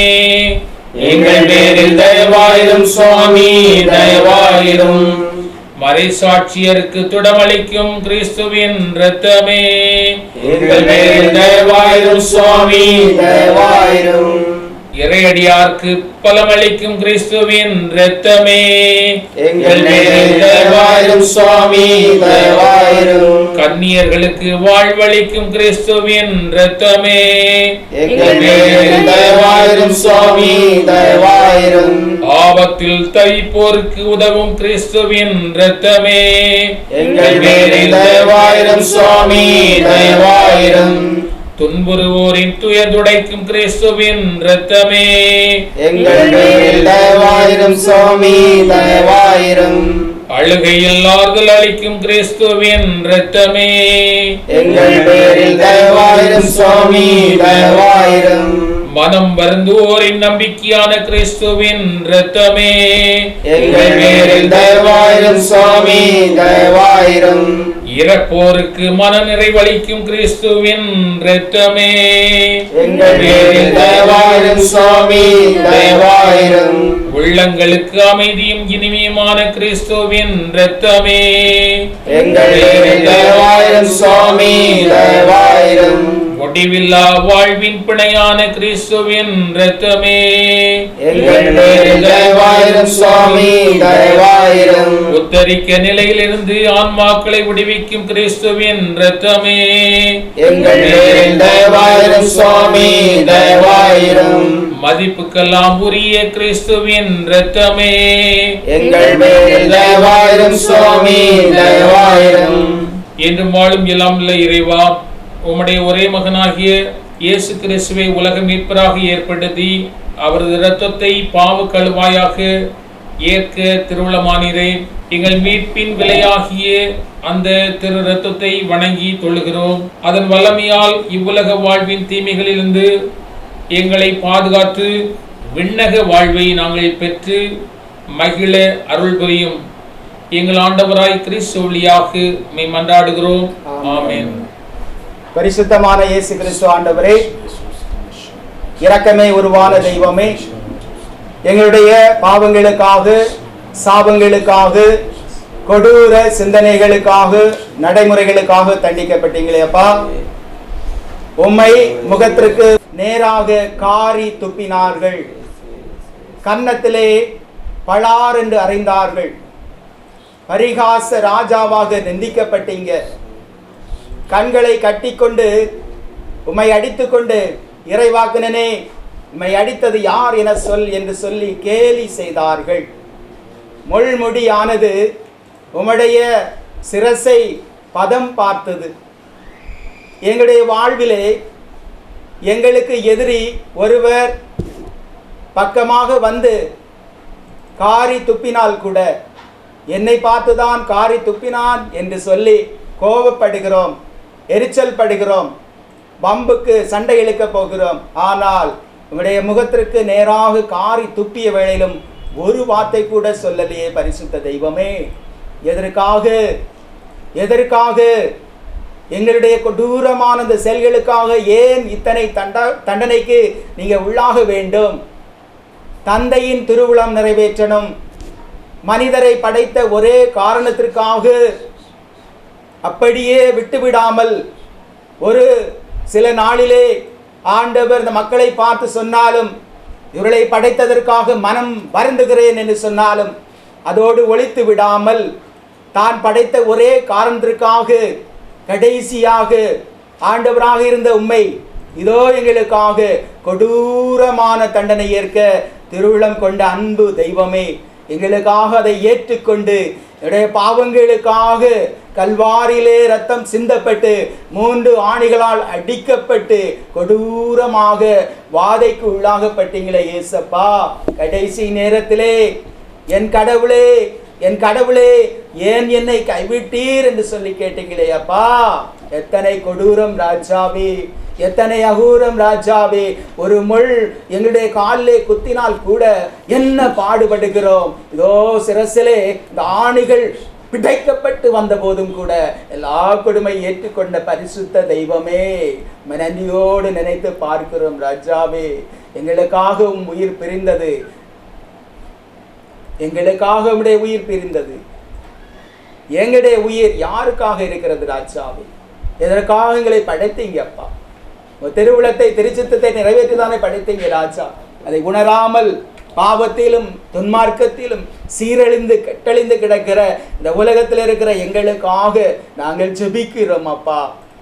எங்கள் பேரில் தயவாயிரும் சுவாமி, தயவாயிரும். மறைசாட்சியருக்கு துடமளிக்கும் கிறிஸ்துவின் இரத்தமே எங்கள் பேரில் தயவாயிரும் சுவாமி, தயவாயிரும். இறையடியார்க்கு பலமளிக்கும் கிறிஸ்துவின் இரத்தமே எங்கள் பேரில் தயவாயிரும் சுவாமி, தயவாயிரும். கன்னியர்களுக்கு வாழ்வளிக்கும் கிறிஸ்துவின் இரத்தமே எங்கள் பேரில் தயவாயிரும் சுவாமி, தயவாயிரும். ஆபத்தில் தவிப்போருக்கு உதவும் கிறிஸ்துவின் இரத்தமே எங்கள் பேரில் தயவாயிரும் சுவாமி, தயவாயிரும். துன்புறுவோரின் துயர் துடைக்கும் கிறிஸ்துவின் இரத்தமே எங்கள் பேரில் தயவாயிரும் சுவாமி, தயவாயிரும். அழுகையில் ஆறுதல் அளிக்கும் கிறிஸ்துவின் இரத்தமே எங்கள் பேரில் தயவாயிரும் சுவாமி, தயவாயிரும். மனம் வருந்துவோரின் நம்பிக்கையான கிறிஸ்துவின் இரத்தமே எங்கள் பேரில் தயவாயிரும் சுவாமி, தயவாயிரும். இறப்போருக்கு மன நிறைவளிக்கும் கிறிஸ்துவின் இரத்தமே எங்கள் பேரில் தயவாயிரும் சுவாமி, தயவாயிரும். உள்ளங்களுக்கு அமைதியும் இனிமையுமான கிறிஸ்துவின் இரத்தமே எங்கள் பேரில் தயவாயிரும் சுவாமி, தயவாயிரும். முடிவில்லா வாழ்வின் பிணையான கிறிஸ்துவின் இரத்தமே எங்கள் பேரில் தயவாயிரும் சுவாமி, தயவாயிரும். உத்தரிக்க நிலையிலிருந்து ஆன்மாக்களை விடுவிக்கும் கிறிஸ்துவின் இரத்தமே எங்கள் பேரில் தயவாயிரும் சுவாமி, தயவாயிரும். மதிப்புக்கெல்லாம் உரிய கிறிஸ்துவின் இரத்தமே எங்கள் மேல் தயவாயிரும் சுவாமி, தயவாயிரும். என்றும் வாழும் எல்லாம் உள்ள இறைவா, உம்முடைய ஒரே மகனாகிய இயேசு கிறிஸ்துவை உலக மீட்பராக ஏற்படுத்தி அவரது இரத்தத்தை பாவ கழுவாயாக ஏற்க திருவுளமானீரே. எங்கள் மீட்பின் விலையாகிய அந்த திரு இரத்தத்தை வணங்கி தொழுகிறோம். அதன் வல்லமையால் இவ்வுலக வாழ்வின் தீமைகளிலிருந்து எங்களை பாதுகாத்து விண்ணக வாழ்வை நாங்கள் பெற்று மகிழ அருள் புரியும். எங்கள் ஆண்டவராய் கிறிஸ்து வழியாக மெய் மன்றாடுகிறோம். ஆமென். பரிசுத்தமான இயேசு கிறிஸ்து ஆண்டவரே, இரக்கமே உருவான தெய்வமே, எங்களுடைய பாவங்களுக்காக, சாபங்களுக்காக, கொடூர சிந்தனைகளுக்காக, நடைமுறைகளுக்காக தண்டிக்கப்பட்டீங்களே அப்பா. உம்மை முகத்திற்கு நேராக காரி துப்பினார்கள், கன்னத்திலே பளார் என்று அறைந்தார்கள், பரிகாச ராஜாவாக நிந்திக்கப்பட்டீங்க. கண்களை கட்டிக்கொண்டு உம்மை அடித்துக்கொண்டு, இறைவாக்குனனே உம்மை அடித்தது யார் என சொல் என்று சொல்லி கேலி செய்தார்கள். முள்முடியானது உம்முடைய சிரசை பதம் பார்த்தது. எங்களுடைய வாழ்விலே எங்களுக்கு எதிரி ஒருவர் பக்கமாக வந்து காரி துப்பினால் கூட, என்னை பார்த்துதான் காரி துப்பினான் என்று சொல்லி கோபப்படுகிறோம், எரிச்சல் படுகிறோம், வம்புக்கு சண்டை இழுக்க போகிறோம். ஆனால் உங்களுடைய முகத்திற்கு நேராக காரி துப்பிய வேளையிலும் ஒரு வார்த்தை கூட சொல்லலையே பரிசுத்த தெய்வமே. எதற்காக எங்களுடைய கொடூரமான இந்த செயல்களுக்காக ஏன் இத்தனை தண்டனைக்கு நீங்க உள்ளாக வேண்டும்? தந்தையின் திருவுளம் நிறைவேற்றணும். மனிதரை படைத்த ஒரே காரணத்திற்காக அப்படியே விட்டுவிடாமல், ஒரு சில நாளிலே ஆண்டவர் இந்த மக்களை பார்த்து சொன்னாலும், இவர்களை படைத்ததற்காக மனம் வருந்துகிறேன் என்று சொன்னாலும், அதோடு ஒழித்து விடாமல் தான் படைத்த ஒரே காரணத்திற்காக கடைசியாக ஆண்டவராக இருந்த உம்மை இதோ எங்களுக்காக கொடூரமான தண்டனை ஏற்க திருவுளம் கொண்ட அன்பு தெய்வமே, எங்களுக்காக அதை ஏற்றுக்கொண்டு என்னுடைய பாவங்களுக்காக கல்வாரியிலே ரத்தம் சிந்தப்பட்டு 3 ஆணிகளால் அடிக்கப்பட்டு கொடூரமாக வாதைக்கு உள்ளாகப்பட்டீங்களே ஏசப்பா. கடைசி நேரத்திலே என் கடவுளே ஏன் என்னை கைவிட்டீர் என்று சொல்லி கேட்டீங்களே அப்பா. எத்தனை கொடூரம் ராஜாவே, எத்தனை அகூரம் ராஜாவே. ஒரு முள் எங்களுடைய காலிலே குத்தினால் கூட என்ன பாடுபடுகிறோம். இதோ சிரசிலே இந்த ஆணிகள் பிடைக்கப்பட்டு வந்த போதும் கூட எல்லா கொடுமை ஏற்றுக்கொண்ட பரிசுத்த தெய்வமே, நன்றியோடு நினைத்து பார்க்கிறோம் ராஜாவே. எங்களுக்காக உம் உயிர் பிரிந்தது, எங்களுக்காக உம்முடைய உயிர் பிரிந்தது. எங்களுடைய உயிர் யாருக்காக இருக்கிறது ராஜாவே? எதற்காக எங்களை படைத்தீங்க அப்பா? திருவுளத்தை, திருச்சித்தத்தை நிறைவேற்றிதானே படைத்தீங்க ராஜா. அதை உணராமல் பாவத்திலும் துன்மார்க்கத்திலும் சீரழிந்து கெட்டழிந்து கிடக்கிற இந்த உலகத்தில் இருக்கிற எங்களுக்காக நாங்கள் ஜெபிக்கிறோம் அப்பா.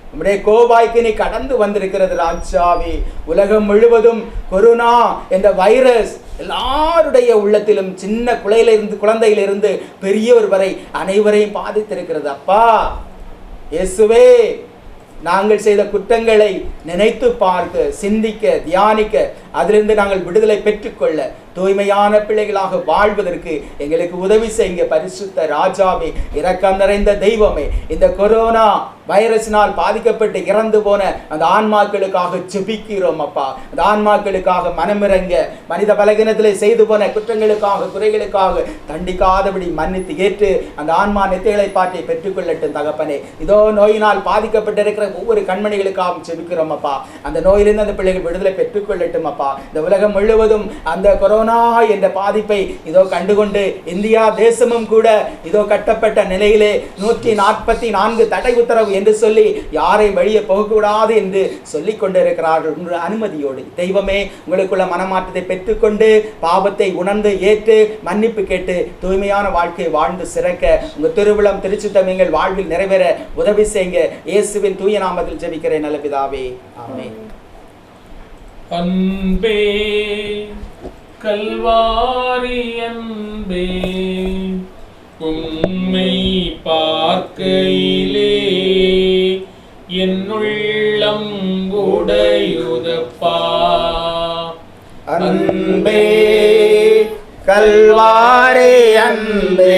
நம்முடைய கோபாய்க்கு நீ கடந்து வந்திருக்கிறது ராஜாவே. உலகம் முழுவதும் கொரோனா என்ற வைரஸ் எல்லாருடைய உள்ளத்திலும், சின்ன குழந்தையிலிருந்து பெரியவர் வரை அனைவரையும் பாதித்திருக்கிறது அப்பா. இயேசுவே, நாங்கள் செய்த குற்றங்களை நினைத்து பார்க்க, சிந்திக்க, தியானிக்க, அதிலிருந்து நாங்கள் விடுதலை பெற்றுக்கொள்ள, தூய்மையான பிள்ளைகளாக வாழ்வதற்கு எங்களுக்கு உதவி செய்யுங்க பரிசுத்த ராஜாவே, இரக்கம் நிறைந்த தெய்வமே. இந்த கொரோனா வைரஸினால் பாதிக்கப்பட்டு இறந்து போன அந்த ஆன்மாக்களுக்காக ஜெபிக்கிறோம் அப்பா. அந்த ஆன்மாக்களுக்காக மனமிறங்க, மனித பலகீனத்திலே செய்து போன குற்றங்களுக்காக, குறைகளுக்காக தண்டிக்காதபடி மன்னித்து ஏற்று அந்த ஆன்மா நித்தியங்களை பாட்டை பெற்றுக்கொள்ளட்டும் தகப்பனே. இதோ நோயினால் பாதிக்கப்பட்டிருக்கிற ஒவ்வொரு கண்மணிகளுக்காக ஜெபிக்கிறோம் அப்பா. அந்த நோயிலிருந்து அந்த பிள்ளைகள் விடுதலை பெற்றுக்கொள்ளட்டும் அப்பா. இந்த உலகம் முழுவதும் அந்த கொரோனா என்ற பாதிப்பை இதோ கண்டுகொண்டு இந்தியா தேசமும் கூட இதோ கட்டப்பட்ட நிலையிலே 144 தடை உத்தரவு என்று சொல்லி யாரை வழியே போகக்கூடாது என்று சொல்லிக் கொண்டிருக்கிறார்கள். உங்கள் அனுமதியோடு தெய்வமே, உங்களுக்குள்ள மனமாற்றத்தை பெற்றுக்கொண்டு பாவத்தை உணர்ந்து ஏற்று மன்னிப்பு கேட்டு தூய்மையான வாழ்க்கை வாழ்ந்து சிறக்க உங்க திருவிழம் திருச்சித்தம் எங்கள் வாழ்வில் நிறைவேற உதவி செய்யுங்க. இயேசுவின் தூய நாமத்தில் ஜெபிக்கிறேன் நல்ல பிதாவே, ஆமென். அன்பே கல்வாரி அன்பே, உம்மை பார்க்கையிலே என் உள்ளம் உடையுதப்பா. அன்பே கல்வாரி அன்பே,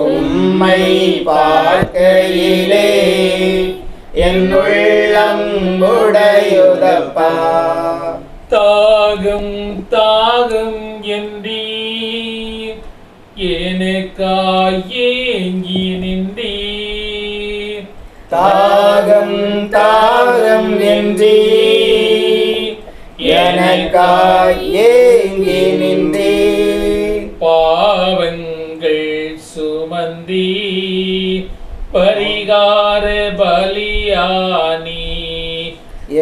உம்மை பார்க்கையிலே என் உள்ளம் உடையுதப்பா. தாகம் தாகம் என்றீர், எனக்காய் ஏங்கி நின்றீர். தாகம் தாகம் என்றீர், எனக்காய் ஏங்கி நின்றீர். பாவங்கள் சுமந்தி பரிகார பலியானி,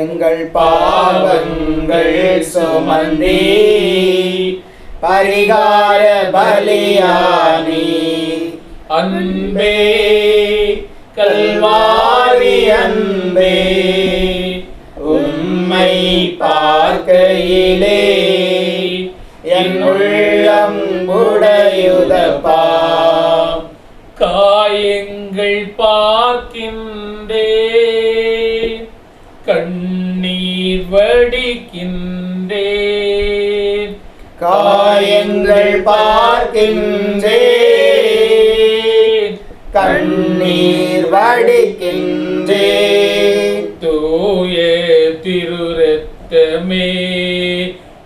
எங்கள் பாவங்கள் சுமந்தி பரிகார பலியானி. அன்பே கல்வாரி அன்பே, உம்மை பார்க்கையிலே என் உள்ளம் உடையுதப்பா. காயங்கள் பார்க்கின்றே கண்ணீர் வடிக்கின்றே. காயங்கள் பார்க்கின்றேன், கண்ணீர் வடிக்கின்றேன். தூய திருரத்தமே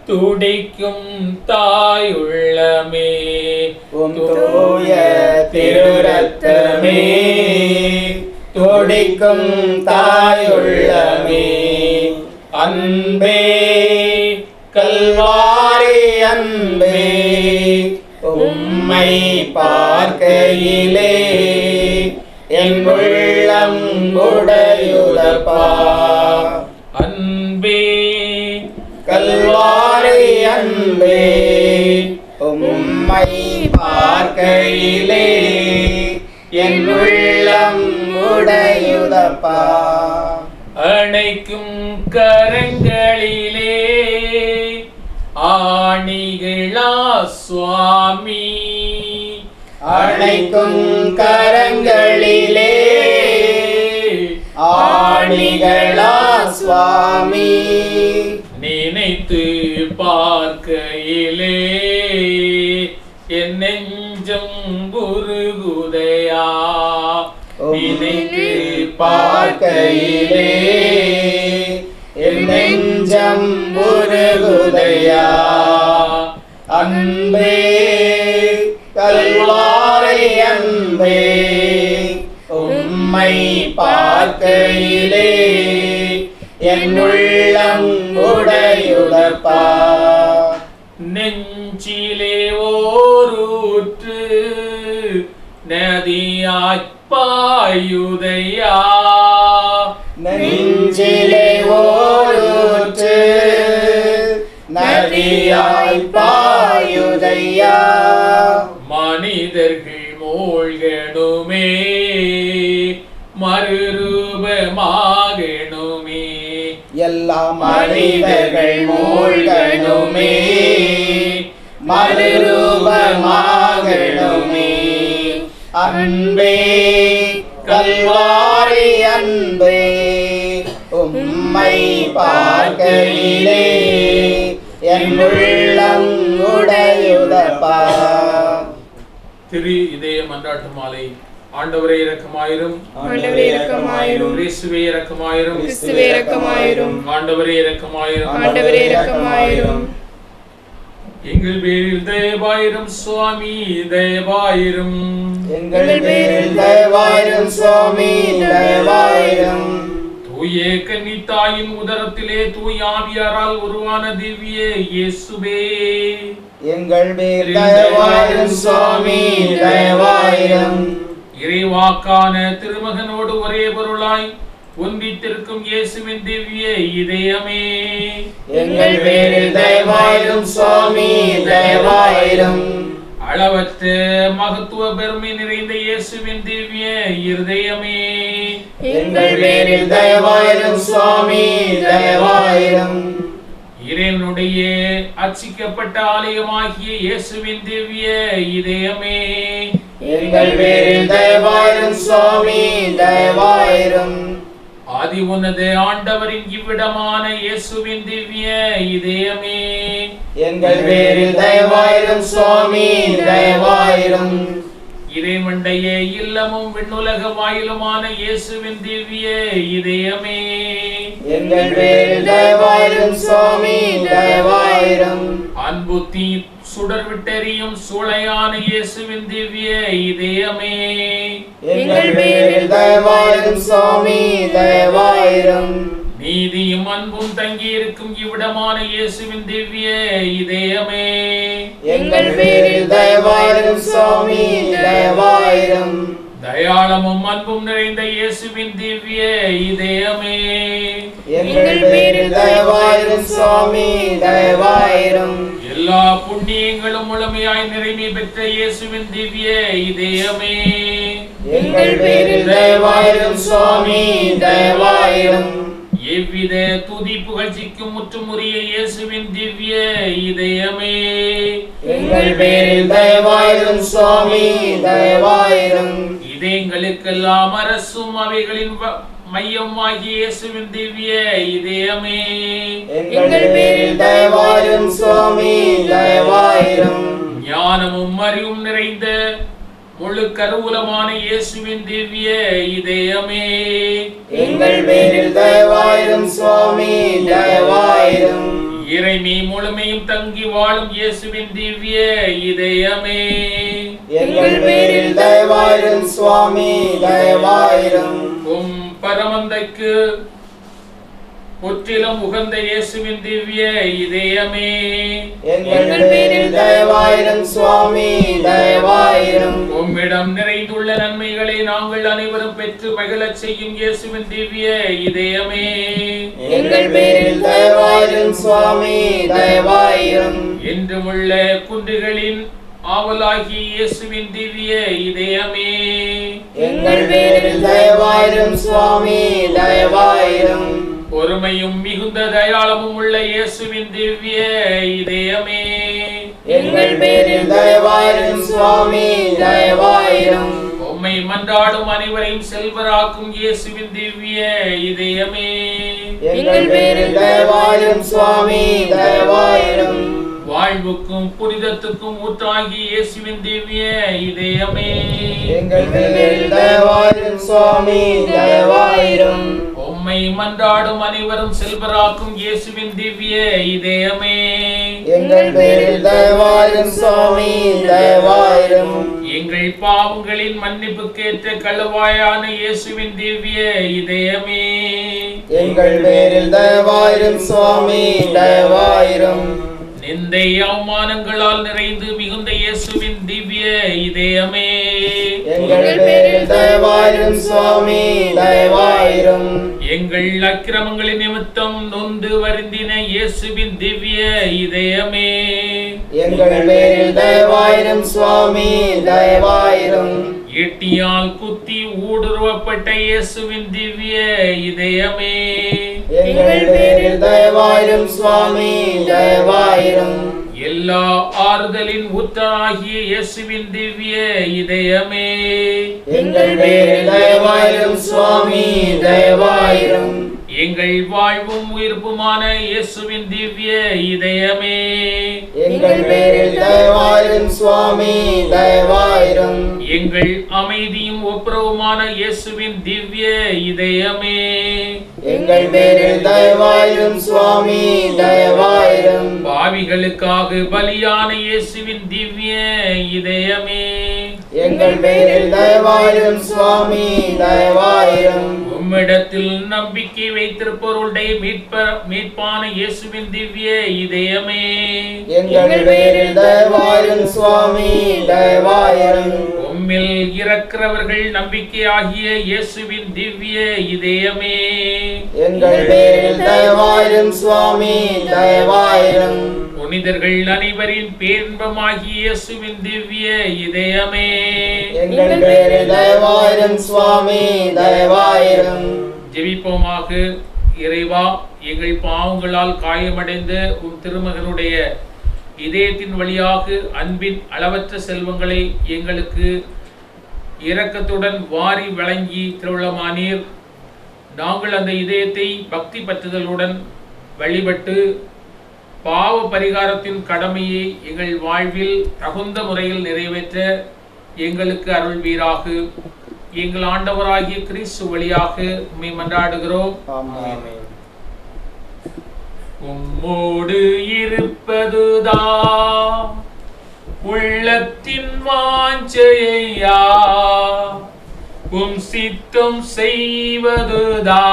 துடிக்கும் தாய் உள்ளமே, தூய திருரத்தமே துடிக்கும் தாயுள்ளமே. அன்பே கல்வாரி அன்பே, உம்மை பார்க்கையிலே என் உள்ளம் உடையுதப்பா. அன்பே கல்வாரி அன்பே, உம்மை பார்க்கையிலே என் உள்ளம் உடையுதப்பா. அணைக்கும் கரங்களிலே ஆணிகளா சுவாமி, அணைக்கும் கரங்களிலே ஆணிகளா சுவாமி. நினைத்து பார்க்கையிலே என் நெஞ்சம் உருகுதையா. நினைத்து பார்க்கையிலே என் நெஞ்சம் உருகுதையா. அன்பே கல்வாரி அன்பே, உம்மை பார்க்கையிலே என் உள்ளம் உடையுதப்பா. நெஞ்சிலே ஓரூற்று நதியாய்ப் பாயுதையா. நெஞ்சிலே ஓரூற்று நதியாய் பாயுதையா. மனிதர்கள் மூழ்கணுமே மறுரூபமாகணுமே, எல்லா மனிதர்கள் மூழ்கணுமே மறுரூபமாகணுமே. அன்பே கல்வாரி அன்பே, உம்மை பார்க்கையிலே என் உள்ளம் உடையுதப்பா. திரு இதய மன்றாட்டு மாலை. ஆண்டவரே இரக்கமாயிரும், ஆண்டவரே இரக்கமாயிரும், கிறிஸ்துவே இரக்கமாயிரும், கிறிஸ்துவே இரக்கமாயிரும், ஆண்டவரே இரக்கமாயிரும், ஆண்டவரே இரக்கமாயிரும். எங்கள் பேரில் தயவாயிரும் சுவாமி, தயவாயிரும். எங்கள் பேரில் தயவாயிரும் சுவாமி, தயவாயிரும். தூய கன்னி தாயின் உதரத்திலே தூய ஆவியாரால் உருவான திவ்ய இயேசுவே, எங்கள் பேர் தயவாயிரும் சுவாமி, தயவாயிரும். இறைவாக்கான திருமகனோடு ஒரே பொருளாய் ஒன்றித்திருக்கும் இயேசுவின் திவ்ய இதயமே, எங்கள் பேரில் தயவாயிரும் சுவாமி, தயவாயிரும். அளவற்ற மகத்துவ பெருமை நிறைந்த இயேசுவின் திவ்ய இருதயமே, எங்கள் பேரில் தயவாயிரும் சுவாமி, தயவாயிரும். இறைவனுடைய அர்ச்சிக்கப்பட்ட ஆலயமாகிய இயேசுவின் திவ்ய இதயமே, எங்கள் பேரில் தயவாயிரும் சுவாமி, தயவாயிரும். ஆதி உன்னத ஆண்டவரின் இவ்விடமான இயேசுவின் திவ்ய இதயமே, எங்கள் பேரில் தயவாயிரும் சுவாமி, தயவாயிரும். இறைவனுடைய இல்லமும் விண்ணுலக வாயிலுமான இயேசுவின் திவ்ய இதயமே, எங்கள் பேரில் தயவாயிரும் சுவாமி, தயவாயிரும். அன்பு தீ சுடர் விட்டெறியும் சூளையான இயேசுவின் திவ்ய இதயமே, எங்கள் பேரில் தயவாயிரும் சுவாமி, தயவாயிரும். நீதியும் அன்பும் தங்கி இருக்கும் இவ்விடமான இயேசுவின் திவ்ய இதயமே, எங்கள் பேரில் தயவாயிரும் சுவாமி, தயவாயிரும். தயாளமும் அன்பும் நிறைந்த இயேசுவின் திவ்ய இதயமே, எங்கள் பேரில் தயவாயிரும் சுவாமி, தயவாயிரும். எல்லா புண்ணியங்களும் முழுமையாய் நிறைமை பெற்ற இயேசுவின் திவ்ய இதயமே, எங்கள் பேரில் தயவாயிரும் சுவாமி, தயவாயிரும். எவ்வித துதி புகழ்ச்சிக்கும் முற்றுமுறிய இயேசுவின் திவ்ய இதயமே, எங்கள் பேரில் தயவாயிரும் சுவாமி, தயவாயிரும். இதயங்களுக்கெல்லாம் அரசும் அவைகளின் மையமாகிய இயேசுவின் திவ்ய இதயமே, எங்கள் பேரில் தயவாயிரும் சுவாமி, தயவாயிரும். ஞானமும் அறிவும் நிறைந்த முழு கருவூலமான இயேசுவின் திவ்ய இதயமே, எங்கள் பேரில் தயவாயிரும் சுவாமி, தயவாயிரும். இறைமை முழுமையும் தங்கி வாழும் இயேசுவின் திவ்ய இதயமே, எங்கள் பேரில் தயவாயிரும் சுவாமி, தயவாயிரும். பரமந்தைக்கு முற்றிலும் உகந்த இயேசுவின் திவ்ய இதயமே, எங்கள் பேரில் தயவாயிரும் சுவாமி, தயவாயிரும். உம்மிடம் நிறைந்துள்ள நன்மைகளை நாங்கள் அனைவரும் பெற்று மகிழச் செய்யும் இயேசுவின் திவ்ய இதயமே, எங்கள் பேரில் தயவாயிரும் சுவாமி, தயவாயிரும். என்றுமுள்ள குன்றுகளின் ஆவலாகிய இயேசுவின் திவ்ய இதயமே, எங்கள் பேரில் தயவாயிரும் சுவாமி, தயவாயிரும். பொறுமையும் மிகுந்த தயாளமும் உள்ள இயேசுவின் திவ்ய இதயமே, எங்கள் பேரில் தயவாயிரும் சுவாமி, தயவாயிரும். உம்மை மன்றாடும் அனைவரையும் செல்வராக்கும் இயேசுவின் திவ்ய இதயமே, எங்கள் பேரில் தயவாயிரும் சுவாமி, தயவாயிரும். வாழ்வுக்கும் புனிதத்துக்கும் ஊற்றாகி இயேசுவின் திவ்ய இதயமே, எங்கள் பேரில் தயவாயிரும் சுவாமி, தயவாயிரும். உம்மை மன்றாடும் அனைவரும் செல்வராக்கும் இயேசுவின் திவ்ய இதயமே, எங்கள் பேரில் தயவாயிரும் சுவாமி, தயவாயிரும். எங்கள் பாவங்களின் மன்னிப்புக்கேற்ற கழுவாயான இயேசுவின் திவ்ய இதயமே, எங்கள் பேரில் தயவாயிரும் சுவாமி, தயவாயிரும். நிந்தை அவமானங்களால் நிறைந்து மிகுந்த இயேசுவின் திவ்ய இதயமே, எங்கள் பேரில் தயவாயிரும் சுவாமி, தயவாயிரும். எங்கள் அக்கிரமங்களின் நிமித்தம் நொந்து வருந்தின இயேசுவின் திவ்ய இதயமே, எங்கள் பேரில் தயவாயிரும் சுவாமி, தயவாயிரும். ஈட்டியால் குத்தி ஊடுருவப்பட்ட இயேசுவின் திவ்ய இதயமே, எங்கள் பேரில் தயவாயிரும் சுவாமி, தயவாயிரும். எல்லா ஆறுதலின் ஊற்றாகிய இயேசுவின் திவ்ய இதயமே, எங்கள் பேரில் தயவாயிரும் சுவாமி, தயவாயிரும். எங்கள் வாழ்வும் உயிர்ப்புமான இயேசுவின் திவ்ய இதயமே, எங்கள் பேரில் தயவாயிரும் சுவாமி, தயவாயிரும். எங்கள் அமைதியும் ஒப்புரவுமான இயேசுவின் திவ்ய இதயமே, எங்கள் பேரில் தயவாயிரும் சுவாமி, தயவாயிரும். பாவிகளுக்காக பலியான இயேசுவின் திவ்ய இதயமே, எங்கள் பேரில் தயவாயிரும் சுவாமி, தயவாயிரும். உம்மிடத்தில் நம்பிக்கை வைத்திருப்பவருடைய மீட்பான இயேசுவின் திவ்ய இதயமே, எங்கள் பேரில் தயவாயிரும் சுவாமி, தயவாயிரும். உம்மில் இறக்கிறவர்கள் நம்பிக்கையாகிய இயேசுவின் திவ்ய இதயமே, எங்கள் பேரில் தயவாயிரும் சுவாமி, தயவாயிரும். புனிதர்கள் அனைவரின் பேரின்பமாகிய இயேசுவின் திவ்ய இதயமே, எங்கள் பேரில் தயவாயிரும் சுவாமி, தயவாயிரும். ஜெபிப்போமாக. இறைவா, எங்கள் பாவங்களால் காயமடைந்த உம் திருமகனுடைய இதயத்தின் வழியாக அன்பின் அளவற்ற செல்வங்களை எங்களுக்கு இரக்கத்துடன் வாரி வழங்கி திருவுளமானீர். நாங்கள் அந்த இதயத்தை பக்தி பற்றுதலுடன் வழிபட்டு பாவ பரிகாரத்தின் கடமையை எங்கள் வாழ்வில் தகுந்த முறையில் நிறைவேற்ற எங்களுக்கு அருள்வீராக. எங்கள் ஆண்டவராகிய கிறிஸ்து வழியாக உம்மை மன்றாடுகிறோம். ஆமென். உம்மோடு இருப்பதுதான் உள்ளத்தின் வாஞ்சையா, உம் சித்தம் செய்வதுதான்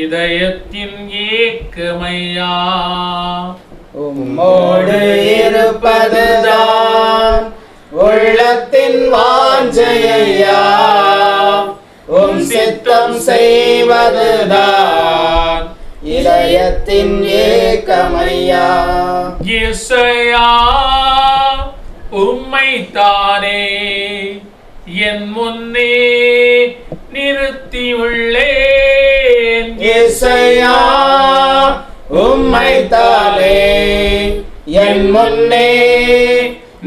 இதயத்தின் ஏக்கமையா. உம்மோடு இருப்பதுதான் உள்ளத்தின் வாஞ்சையா, உம் சித்தம் செய்வதுதான் இதயத்தின் ஏக்கமையா. இயேசையா, உம்மைத்தானே என் முன்னே நிறுத்தியுள்ளேன். இயேசையா, உம்மைத்தானே என் முன்னே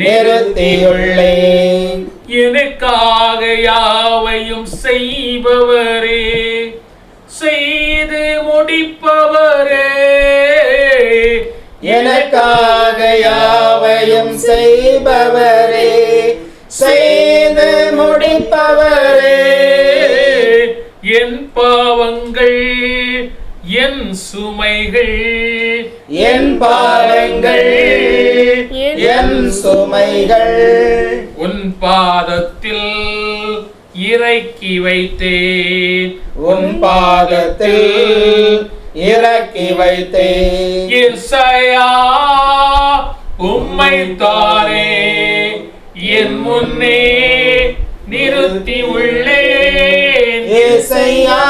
நிறுத்தியுள்ளேன். எனக்காக யாவையும் செய்பவரே, செய்து முடிப்பவரே, எனக்காக யாவையும் செய்பவரே, செய்து முடிப்பவரே. என் பாவங்கள் என் சுமைகள், என் பாவங்கள் என் சுமைகள் உன் பாதத்தில் இறக்கி வைத்தேன். உன் பாதத்தில் இறக்கி வைத்தேன். இயேசையா, உம்மைத்தானே என் முன்னே நிறுத்தி உள்ளேன். இயேசையா,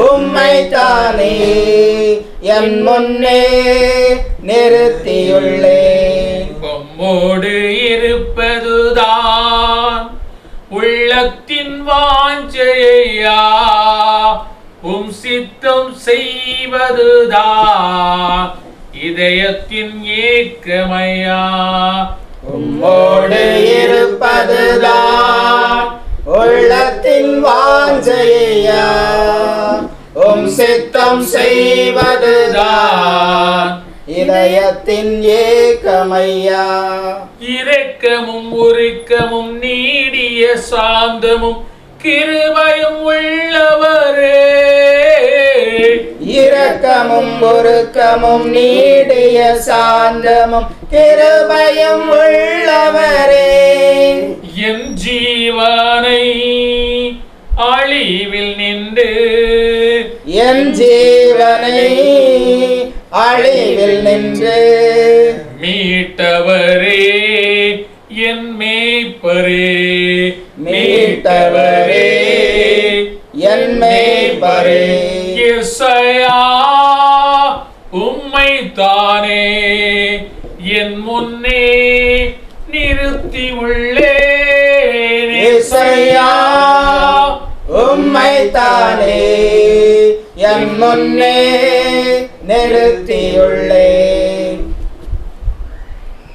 உம்மைத்தானே என் முன்னே நிறுத்தியுள்ளேன். உம்மோடு இருப்பதுதான் உள்ளத்தின் வாஞ்சையா, உம் சித்தம் செய்வதுதான் இதயத்தின் ஏக்கமையா. உம்மோடு இருப்பதுதான் உள்ளத்தின் வாஞ்சையா, உம் சித்தம் செய்வதுதான் இதயத்தின் ஏக்கமையா. இரக்கமும் உருக்கமும் நீடிய சாந்தமும் கிருபையும் உள்ளவரே, இரக்கமும் உருக்கமும் நீடிய சாந்தமும் கிருபையும் உள்ளவரே. என் ஜீவனை அழிவில் நின்று, என் ஜீவனை அழிவில் நின்று மீட்டவரே, என் மேய்ப்பரே, மீட்டவரே, என் மேய்ப்பரே. இயேசையா, உம்மைத்தானே என் முன்னே நிறுத்தி உள்ளேன். இயேசையா, உம்மைத்தானே என் முன்னே நிறுத்தியுள்ளேன்.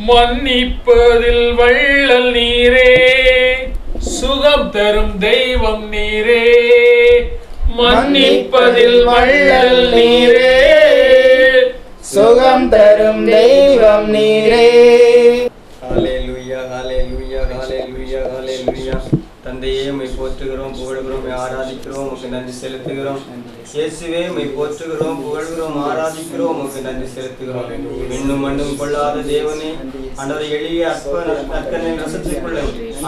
மன்னிப்பதில் வள்ளல் நீரே, சுகம் தரும் தெய்வம் நீரே. மன்னிப்பதில் வள்ளல் நீரே, சுகம் தரும் தெய்வம் நீரே. ஹல்லேலூயா, ஹல்லேலூயா, ஹல்லேலூயா, ஹல்லேலூயா. தந்தையே, உம்மை போற்றுகிறோம், புகழ்கிறோம், ஆராதிக்கிறோம், உமக்கு நன்றி செலுத்துகிறோம். இயேசுவே, உம்மை போற்றுகிறோம், புகழ்கிறோம், ஆராதிக்கிறோம், உமக்கு நன்றி செலுத்துகிறோம். விண்ணும் மண்ணும் கொள்ளாத தேவனே, ஆண்டவரே, எளிய அற்ப நற்கனை ரசத்திற்குள்ள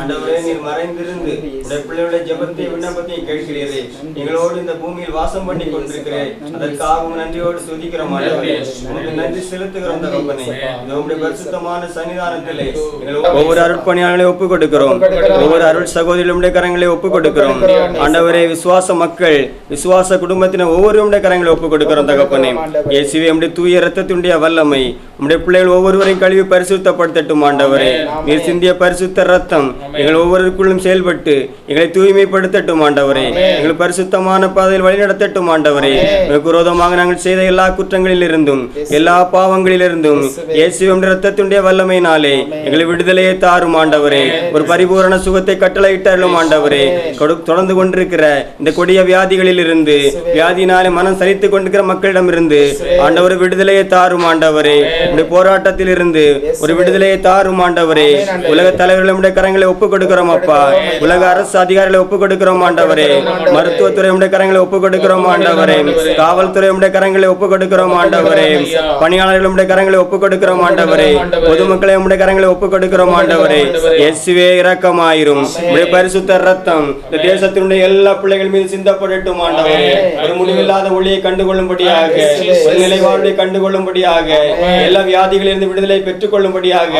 ஆண்டவரே, நீர் மறைந்திருந்து உடைய பிள்ளைகளுடைய ஜெபத்தை விண்ணப்பத்தையும் கேட்கிறீரே. எங்களோடு இந்த பூமியில் வாசம் பண்ணி கொண்டிருக்கிறேன். அதற்காக நன்றியோடு துதிக்கிறோம். ஆண்டவரே, உமக்கு நன்றி செலுத்துகிறோம். தகப்பனே, உம்முடைய பரிசுத்தமான சன்னிதானத்திலே ஒவ்வொரு அருட்பணியாளர்களை ஒப்புக் கொடுக்கிறோம். ஒவ்வொரு அருள் சகோதரிகளுடைய கரங்களை ஒப்புக் கொடுக்கிறோம். ஆண்டவரே, விசுவாச மக்கள், விசுவாச குடும்பத்தினர் ஒவ்வொருடைய கரங்களை ஒப்புக் கொடுக்கிறோம். தகப்பனே, இயேசுவே உம்முடைய தூய இரத்தத்தினுடைய வல்லமை உம்முடைய பிள்ளைகள் ஒவ்வொருவரையும் கழுவி பரிசுத்தப்படுத்தட்டும் ஆண்டவரே. நீர் சிந்திய பரிசுத்த ரத்தம் எங்கள் ஒவ்வொருக்குள்ளும் செயல்பட்டு எங்களை தூய்மைப்படுத்தட்டும் ஆண்டவரே. எங்கள் பரிசுத்தமான பாதையில் வழிநடத்தட்டும் ஆண்டவரே. விரோதமாக நாங்கள் செய்த எல்லா குற்றங்களில் இருந்தும் எல்லா பாவங்களில் இருந்தும் இயேசுவே உம்முடைய இரத்தத்தினுடைய வல்லமையினாலே எங்களை விடுதலையை தாரும் ஆண்டவரே. ஒரு பரிபூரண சுகத்தை கட்டளையிட்டாலும் ஆண்டவரே. தொடர்ந்து கொண்டிருக்கிற இந்த கொடிய வியாதிகளில் இருந்து வியாதினாலே மனம் சலித்து கொண்டிருக்கிற மக்களிடம் இருந்து ஆண்டவர் விடுதலையை தாரும் ஆண்டவரே. உடைய போராட்டத்தில் இருந்து ஒரு விடுதலையை தாரும் ஆண்டவரே. உலக தலைவர்களுடைய கரங்களை ஒப்புக் கொடுக்கிறோம் அப்பா. உலக அரசு அதிகாரிகளை ஒப்புக் கொடுக்கிறோம் ஆண்டவரே. மருத்துவத்துறை உடைய கரங்களை ஒப்புக் கொடுக்கிறோம் ஆண்டவரே. காவல்துறை உடைய கரங்களை ஒப்புக் கொடுக்கிறோம் ஆண்டவரே. பணியாளர்களுடைய கரங்களை ஒப்புக் கொடுக்கிறோம் ஆண்டவரே. பொதுமக்களை உடைய கரங்களை ஒப்புக் கொடுக்கிறோம் ஆண்டவரே. இயேசுவே இரக்கமாயிரும். உடைய பரிசுத்த ரத்தம் இந்த தேசத்தினுடைய எல்லா பிள்ளைகள் மீது சிந்தப்படட்டும் ஆண்டவரே. ஒரு முடிவில்லாத ஒளியை கண்டுகொள்ளும்படியாக, ஒரு நிலைவாழ்வை கண்டுகொள்ளும்படியாக, எல்லா வியாதிகளிலிருந்து விடுதலை பெற்றுக் கொள்ளும்படியாக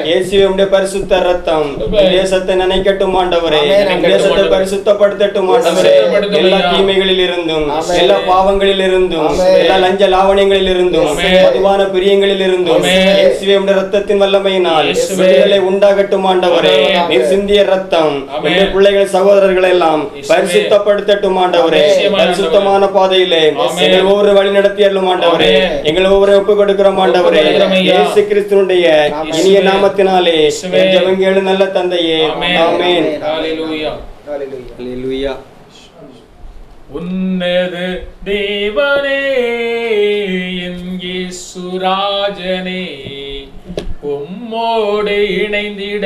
இயேசுவே உம்முடைய பரிசுத்த ரத்தம் தேசத்தை நினைக்கட்டும் ஆண்டவரே. தேசத்தை பரிசுத்தப்படுத்தட்டும் ஆண்டவரே. எல்லா தீமைகளில் இருந்தும் எல்லா பாவங்களில் இருந்தும் எல்லா லஞ்ச லாவணியங்களில் இருந்தும் மதுவான பிரியங்களில் இருந்தும் இயேசுவே உம்முடைய ரத்தத்தின் வல்லமையினால் விடுதலை உண்டாகட்டும் ஆண்டவரே. நீர் சிந்திய ரத்தம் உம்முடைய பிள்ளைகள் சகோதரர்கள் எல்லாம் பரிசுத்தப்படுத்தட்டும் ஆண்டவரே. பரிசுத்தமான பாதையிலே எங்கள் ஒவ்வொரு வழி நடத்தியலும் ஆண்டவரே. எங்கள் ஒவ்வொரு ஒப்புக் கொடுக்கிறோம் ஆண்டவரே. இயேசு கிறிஸ்துவினுடைய இனிய நாமத்தினாலே ஜெபம் கேளு நல்ல தந்தையே. ஆமென். ஹல்லேலூயா. ஹல்லேலூயா. உன்னத தேவனே என் இயேசு ராஜனே, உம்மோடு இணைந்திட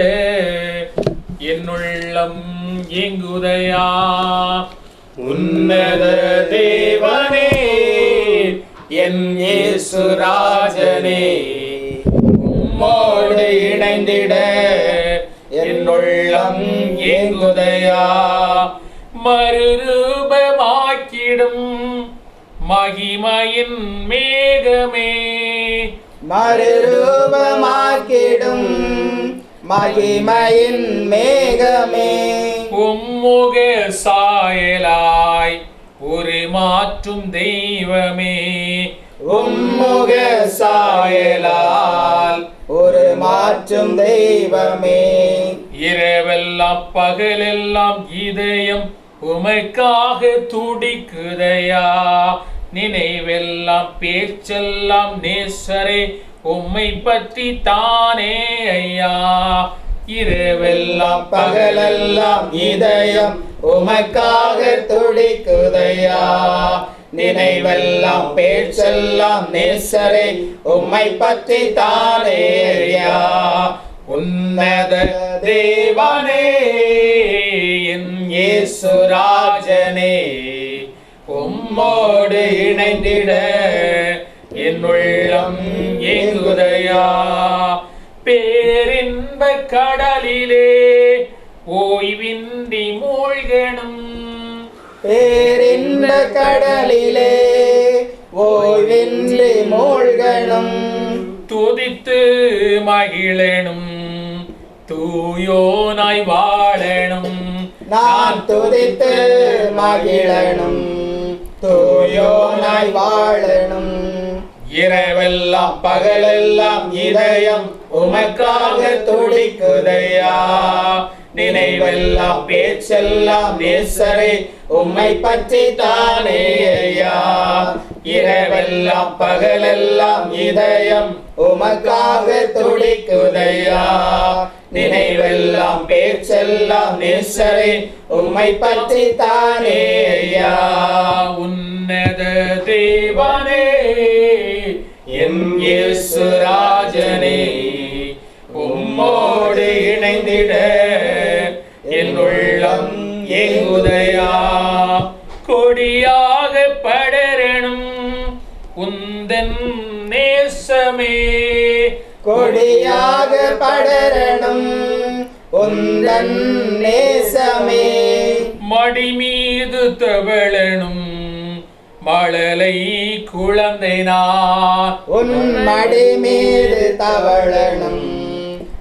என்னுள்ளம் ஏங்குதையா. உன்னத தேவனே என் இயேசு ராஜனே, உம்மோடு இணைந்திட என்னுள்ளம் ஏங்குதையா. மறுரூபமாக்கிடும் மகிமையின் மேகமே, மறுரூபமாக்கிடும் மகிமையின் மேகமே, உம்முக சாயலாய் ஒரு மாற்றும் தெய்வமே, உம்முக சாயலால் ஒரு மாற்றும் தெய்வமே. இரவெல்லாம் பகலெல்லாம் இதயம் உமைக்காக துடிக்குதையா. நினைவெல்லாம் பேச்செல்லாம் நேசரே உம்மை பற்றி தானே ஐயா. இரவெல்லாம் பகலெல்லாம் இதயம் உமக்காக துடிக்குதையா. நினைவெல்லாம் பேச்செல்லாம் நேசரே உம்மை பற்றி தானே ஐயா. உன்னத தேவனே என் இயேசு ராஜனே, உம்மோடு இணைந்திட என் உள்ளம் ஏங்குதையா. பேரின்ப கடலிலே ஓய்வின்றி மூழ்கணும், பேரின்ப கடலிலே ஓய்வின்றி மூழ்கணும், துதித்து மகிழனும் தூயோனாய் வாழணும். நான் துதித்து மகிழனும் தூயோனாய் வாழணும். இரவெல்லாம் பகலெல்லாம் இதயம் உமக்காக துடிக்குதையா. நினைவெல்லாம் பேச்செல்லாம் நேசரே உம்மை பற்றி தானே ஐயா. இரவெல்லாம் பகலெல்லாம் இதயம் உமக்காக துடிக்குதையா. நினைவெல்லாம் பேச்செல்லாம் நேசரே உம்மை பற்றி தானே ஐயா. உன்னத தேவனே என் இயேசு ராஜனே, உம்மோடு இணைந்திட என் உள்ளம் ஏங்குதையா. கொடியாக படரணும் உந்தன் நேசமே, கொடியாக படரணும் உந்தன் நேசமே. மடி மீது தவழணும் மழலை குழந்தை நான், உன் மடி மீது தவழணும்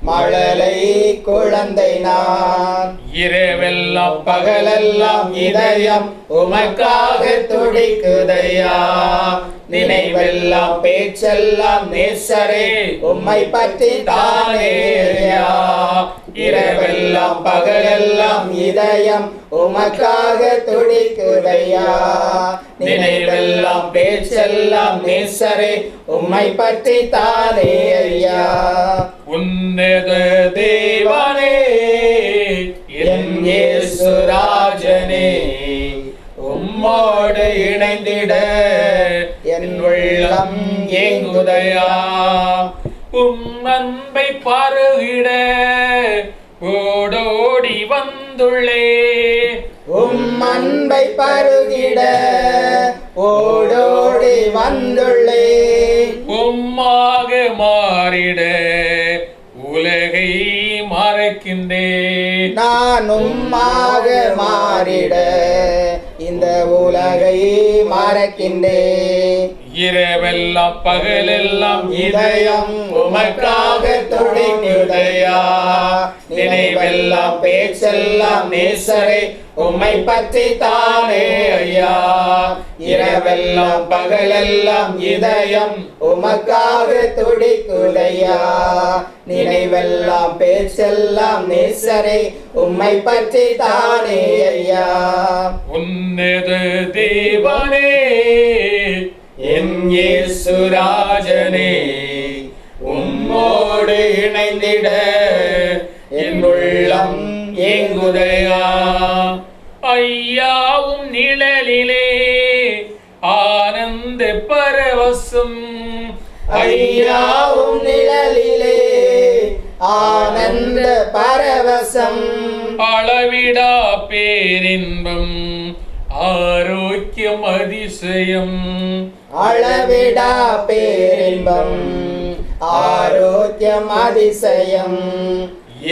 மழலை குழந்தை நான். இரவெல்லாம் பகலெல்லாம் இதயம் உமக்காக துடிக்குதையா. நினைவெல்லாம் பேச்செல்லாம் நேசரே உம்மை பற்றி தானேயா. இரவெல்லாம் பகலெல்லாம் இதயம் உமக்காக துடிக்குதையா. நினைவெல்லாம் பேச்செல்லாம் நேசரே உம்மை பற்றி தானே ஐயா. உன்னத தேவனே என் இயேசு ராஜனே, உம்மோடு இணைந்திட என் உள்ளம் ஏங்குதையா. உம் அன்பை பருகிட ஓடோடி வந்துள்ளே. உம் அன்பை பருகிட ஓடோடி வந்துள்ளே. உம்மாக மாறிட உலகை மறக்கின்றேன். நான் உம்மாக மாறிட இந்த உலகை மறக்கின்றேன். இரவெல்லாம் பகலெல்லாம் இதயம் உமக்காக துடிக்குதையா. நினைவெல்லாம் பேச்செல்லாம் நேசரே உம்மை பற்றி தானே ஐயா. இரவெல்லாம் பகலெல்லாம் இதயம் உமக்காக துடிக்குதையா. நினைவெல்லாம் பேச்செல்லாம் நேசரே உம்மை பற்றி தானே ஐயா. உன்னத தேவனே என் இயேசு ராஜனே, உம்மோடு இணைந்திட என் உள்ளம் ஏங்குதையா. ஐயாவும் நிழலிலே ஆனந்த பரவசம். ஐயாவும் நிழலிலே ஆனந்த பரவசம். அளவிடா பேரின்பம் ஆரோக்கியம் அதிசயம். அளவிடா பேரின்பம் ஆரோக்கியம் அதிசயம்.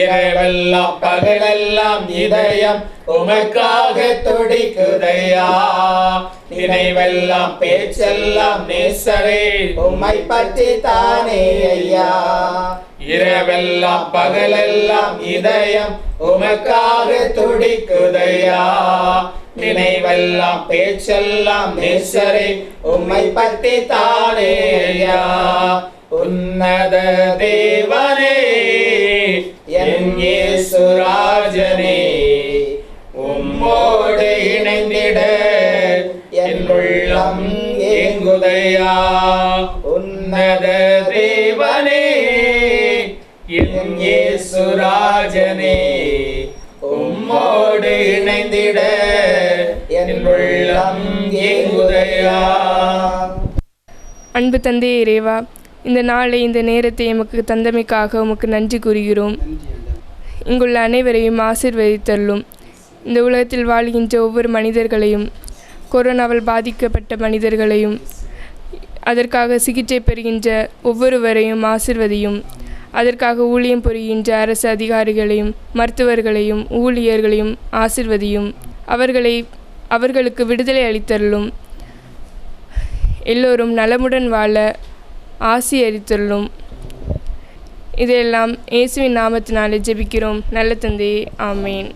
இரவெல்லாம் பகலெல்லாம் இதயம் உமக்காக துடிக்குதையா. நினைவெல்லாம் பேச்செல்லாம் நேசரே உம்மை பற்றி தானே ஐயா. இரவெல்லாம் பகலெல்லாம் இதயம் உமக்காக துடிக்குதையா. நினைவெல்லாம் பேச்செல்லாம் நேசரே உம்மை பற்றி தானே ஐயா. உன்னத தேவனே என் இயேசு ராஜனே, உம்மோடு இணைந்திட என் உள்ளம் ஏங்குதையா. உன்னத தேவனே என் இயேசு ராஜனே, உம்மோடு இணைந்திட என் உள்ளம் ஏங்குதையா. அன்பு தந்தை இறைவா, இந்த நாளை இந்த நேரத்தை எமக்கு தந்தமைக்காக உமக்கு நன்றி கூறுகிறோம். இங்குள்ள அனைவரையும் ஆசீர்வதித்தருளும். இந்த உலகத்தில் வாழ்கின்ற ஒவ்வொரு மனிதர்களையும், கொரோனாவால் பாதிக்கப்பட்ட மனிதர்களையும், அதற்காக சிகிச்சை பெறுகின்ற ஒவ்வொருவரையும் ஆசீர்வதியும். அதற்காக ஊழியம் புரிகின்ற அரசு அதிகாரிகளையும் மருத்துவர்களையும் ஊழியர்களையும் ஆசீர்வதியும். அவர்களுக்கு விடுதலை அளித்தருளும். எல்லோரும் நலமுடன் வாழ ஆசி அளித்தருளும். இதையெல்லாம் இயேசுவின் நாமத்தினாலே ஜெபிக்கிறோம் நல்ல தந்தையே, ஆமேன்.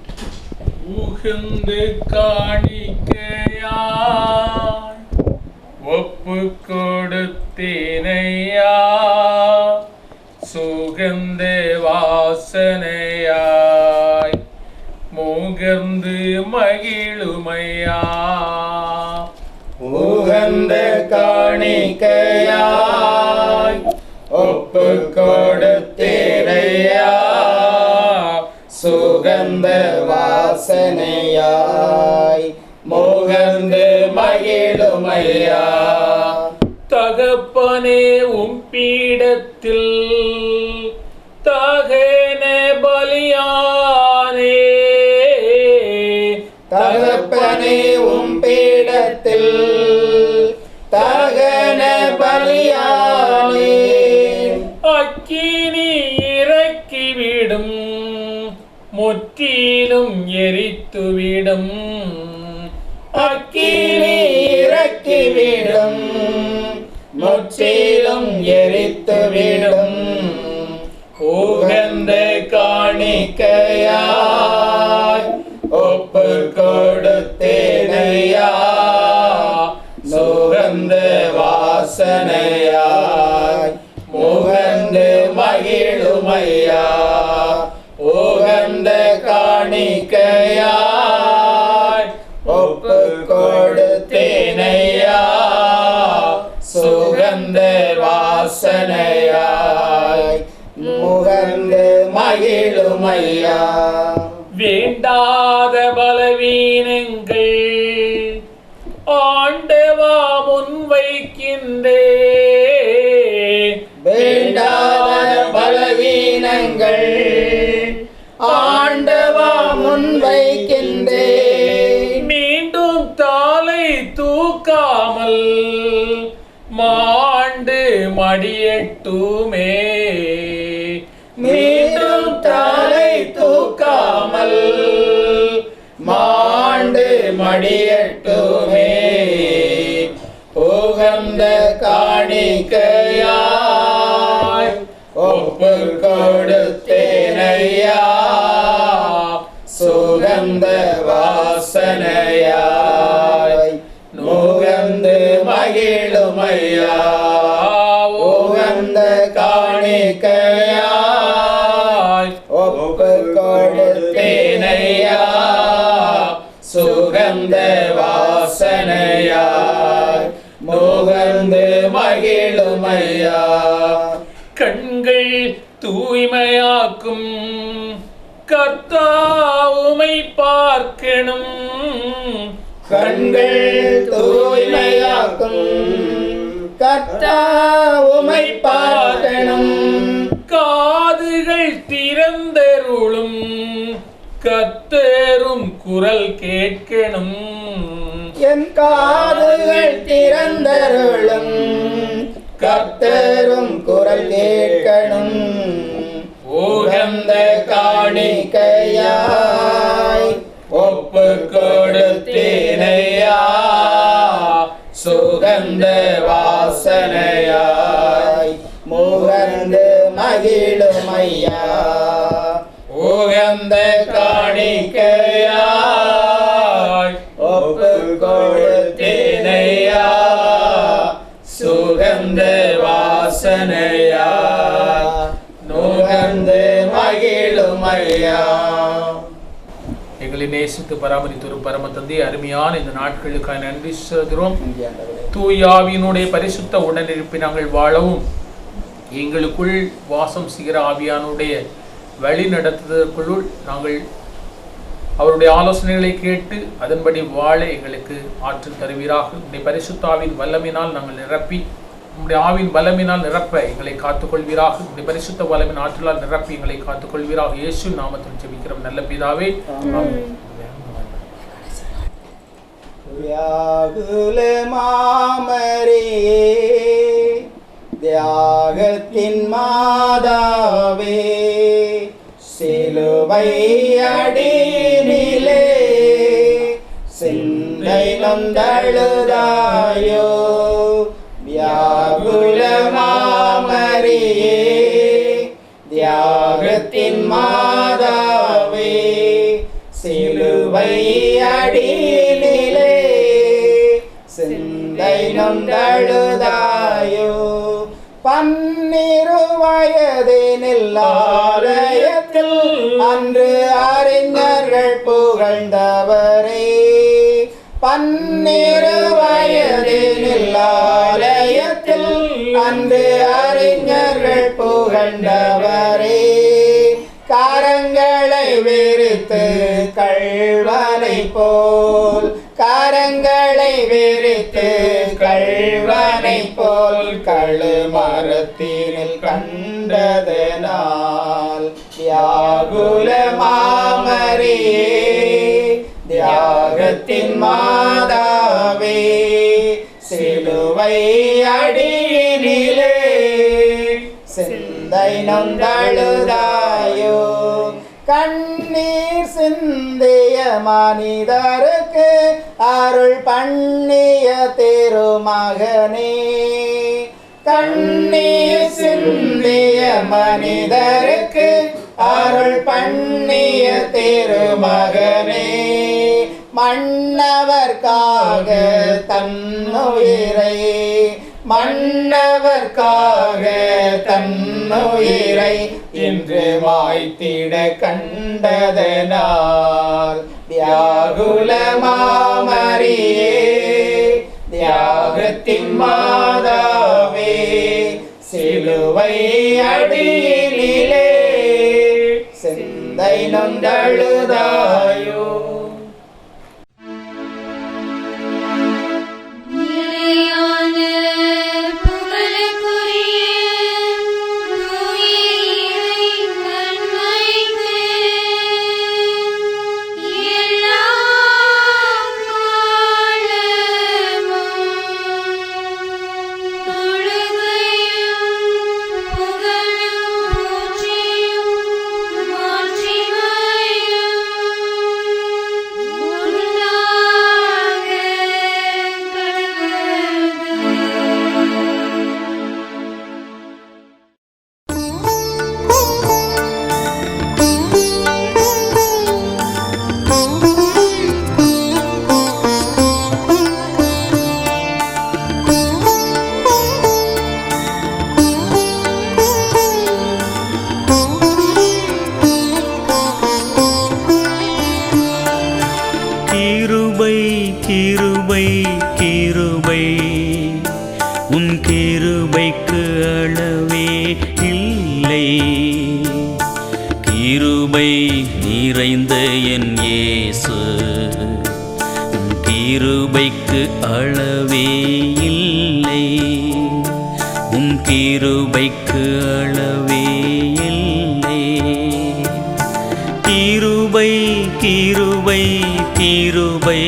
உகந்து காணிக்கையாய் ஒப்பு கொடுத்தேனையா, சுகந்த வாசனையாய் முகர்ந்து மகிழுமையா. உகந்த காணிக்கையாய் ஒப்பு கொடுத்தேனையா, சுகந்த வாசனையாய் முகர்ந்து மகிழுமையா. தகப்பனே உம் பீடத்தில் தகன பலியானே, தகப்பனே உம் பீடத்தில் தகன பலியானே. அக்கினி இறக்கிவிடும், முற்றிலும் எரித்துவிடும். அக்கினி இறக்கிவிடும், முற்றிலும் எரித்துவிடும். உகந்த காணிக்கையாய் ஒப்பு கொடுத்தேனையா, சுகந்த வாசனையாய் முகந்து மகிழுமையா. உகந்த காணிக்கையாய் ஒப்பு கொடுத்தேனையா, சுகந்த வாசனையாய் முகந்து மகிழுமையா. வேண்டாத பலவீனங்கள் ஆண்டவா முன்வைக்கின்றே, வேண்டாத பலவீனங்கள் ஆண்டவா முன்வைக்கின்றேன். மீண்டும் தாளை தூக்காமல் மாண்டு மடியட்டுமே, மீண்டும் தலை தூக்காமல் மாண்டு மடியட்டுமே. உகந்த காணிக்கையாய் ஒப்பு கொடுத்தேனையா, சுகந்த வாசனையாய் நுகர்ந்து மகிழுமையா. உகந்த காணிக்கையாய் ஒப்பு கொடுத்தேனையா, சுகந்த வாசனையாய் நுகர்ந்து மகிழுமையா. கண்கள் தூய்மையாக்கும் கர்த்தர் உம்மை பார்க்கணும், கண்கள் தூய்மையாக்கும் கர்த்தர் உம்மை பார்க்கணும். காதுகள் திறந்தருளும் கர்த்தரும் குரல் கேட்கணும், என் காதுகள் திறந்தருளும் கர்த்தரும் குரல் கேட்கணும். உகந்த காணிக்கையாய் ஒப்பு கொடுத்தேனையா, சுகந்த வாசனையாய் முகர்ந்து மகிழுமையா. உகந்த காணிக்கையாய் ஒப்பு கொடுத்தேனையா, சுகந்த வாசனையாய் நுகர்ந்து மகிழுமையா. எங்களை நேசித்து பராமரித்து ஒரு பரம தந்தை, அருமையான இந்த நாட்களுக்காக நன்றி செலுத்துகிறோம். தூயாவியினுடைய பரிசுத்த உடனிருப்பை நாங்கள் வாழவும், எங்களுக்குள் வாசம் செய்கிற ஆவியானுடைய வழி நடத்துவதற்குள் நாங்கள் அவருடைய ஆலோசனைகளை கேட்டு அதன்படி வாழ எங்களுக்கு ஆற்றல் தருவீராக. உடைய பரிசுத்தாவின் வல்லமினால் நாங்கள் நிரப்பி, உடைய ஆவின் பலமினால் நிரப்ப எங்களை காத்துக்கொள்வீராக. உடைய பரிசுத்த வல்லமின் ஆற்றலால் நிரப்பி எங்களை காத்துக்கொள்வீராக. இயேசு நாமத்தில் ஜெபிக்கிறோம் நல்ல பிதாவே, ஆமென். வியாகுல மாமரியே, தியாகத்தின் மாதாவே, சிலுவை அடியினிலே சிந்தை நொந்தழுதாயோ. வியாகுல மாமரியே, தியாகத்தின் மாதாவே, சிலுவை அடியினிலே சிந்தை நொந்தழுதாயோ. 12 வயதினில் ஆலயத்தில் அன்று அறிஞர்கள் புகழ்ந்தவரே. 12 வயதினில் ஆலயத்தில் அன்று அறிஞர்கள் புகழ்ந்தவரே. கரங்களை விரித்து கள்வனை போல், கரங்களை விரித்து கள்வனை போல் கழுமரத்தினில் கண்டதனால். தியாகுல மாமரியே, தியாகத்தின் மாதாவே, சிலுவை அடியினிலே சிந்தை நொந்தழுதாயோ. கண்ணீர் சிந்திய மனிதருக்கு அருள் பண்ணிய திருமகனே. கண்ணீர் சிந்திய மனிதருக்கு அருள் பண்ணிய திருமகனே, மன்னவர்க்காக தன்னுயிரை, மன்னவர்க்காக தன்னுயிரை இன்று மாய்த்திட கண்டதனால் வியாகுல மாமரியே, தியாகத்தின் மாதாவே, சிலுவை அடியிலே சிந்தை நொந்தழுதாயோ. கிருபை கிருபை உன் கிருபைக்கு அளவே இல்லை. கிருபை நிறைந்த என் இயேசு, உன் கிருபைக்கு அளவே இல்லை. உன் கிருபைக்கு அளவே இல்லை. கிருபை கிருபை கிருபை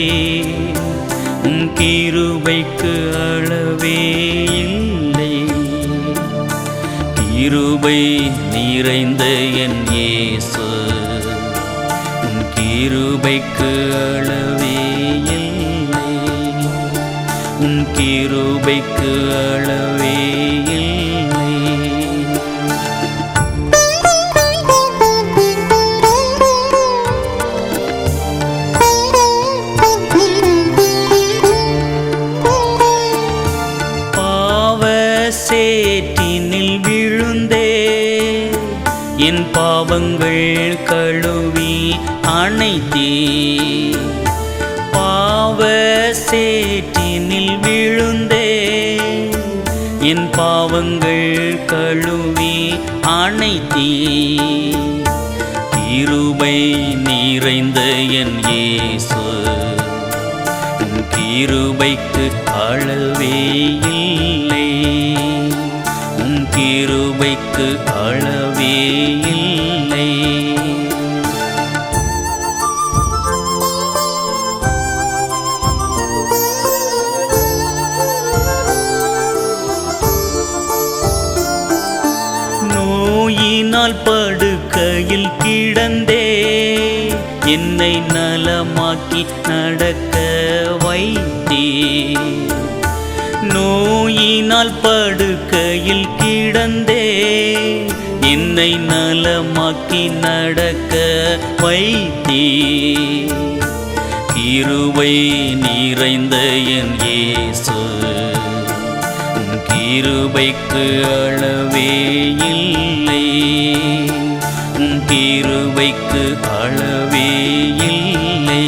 உன் கிருபைக்கு அளவே இல்லை. கிருபை நிறைந்த என் இயேசு, உன் கிருபைக்கு அளவே இல்லை. உன் கிருபைக்கு அளவே இல்லை. சேற்றினில் விழுந்தே என் பாவங்கள் கழுவி அணைத்தே. பாவ சேற்றினில் விழுந்தே என் பாவங்கள் கழுவி அணைத்தே. கிருபை நிறைந்த என் இயேசு, உன் கிருபைக்கு அளவே இல்லை. உன் கிருபைக்கு அளவே இல்லை. நோயினால் படுக்கையில் கிடந்தே என்னை நலமாக்கி நடக்க வைத்தே. நோயினால் படுக்கையில் கிடந்தே என்னை நலமாக்கி நடக்க வைத்தே. கிருபை நிறைந்த என் இயேசு, உன் கிருபைக்கு அளவே இல்லை. உன் கிருபைக்கு அளவே இல்லை.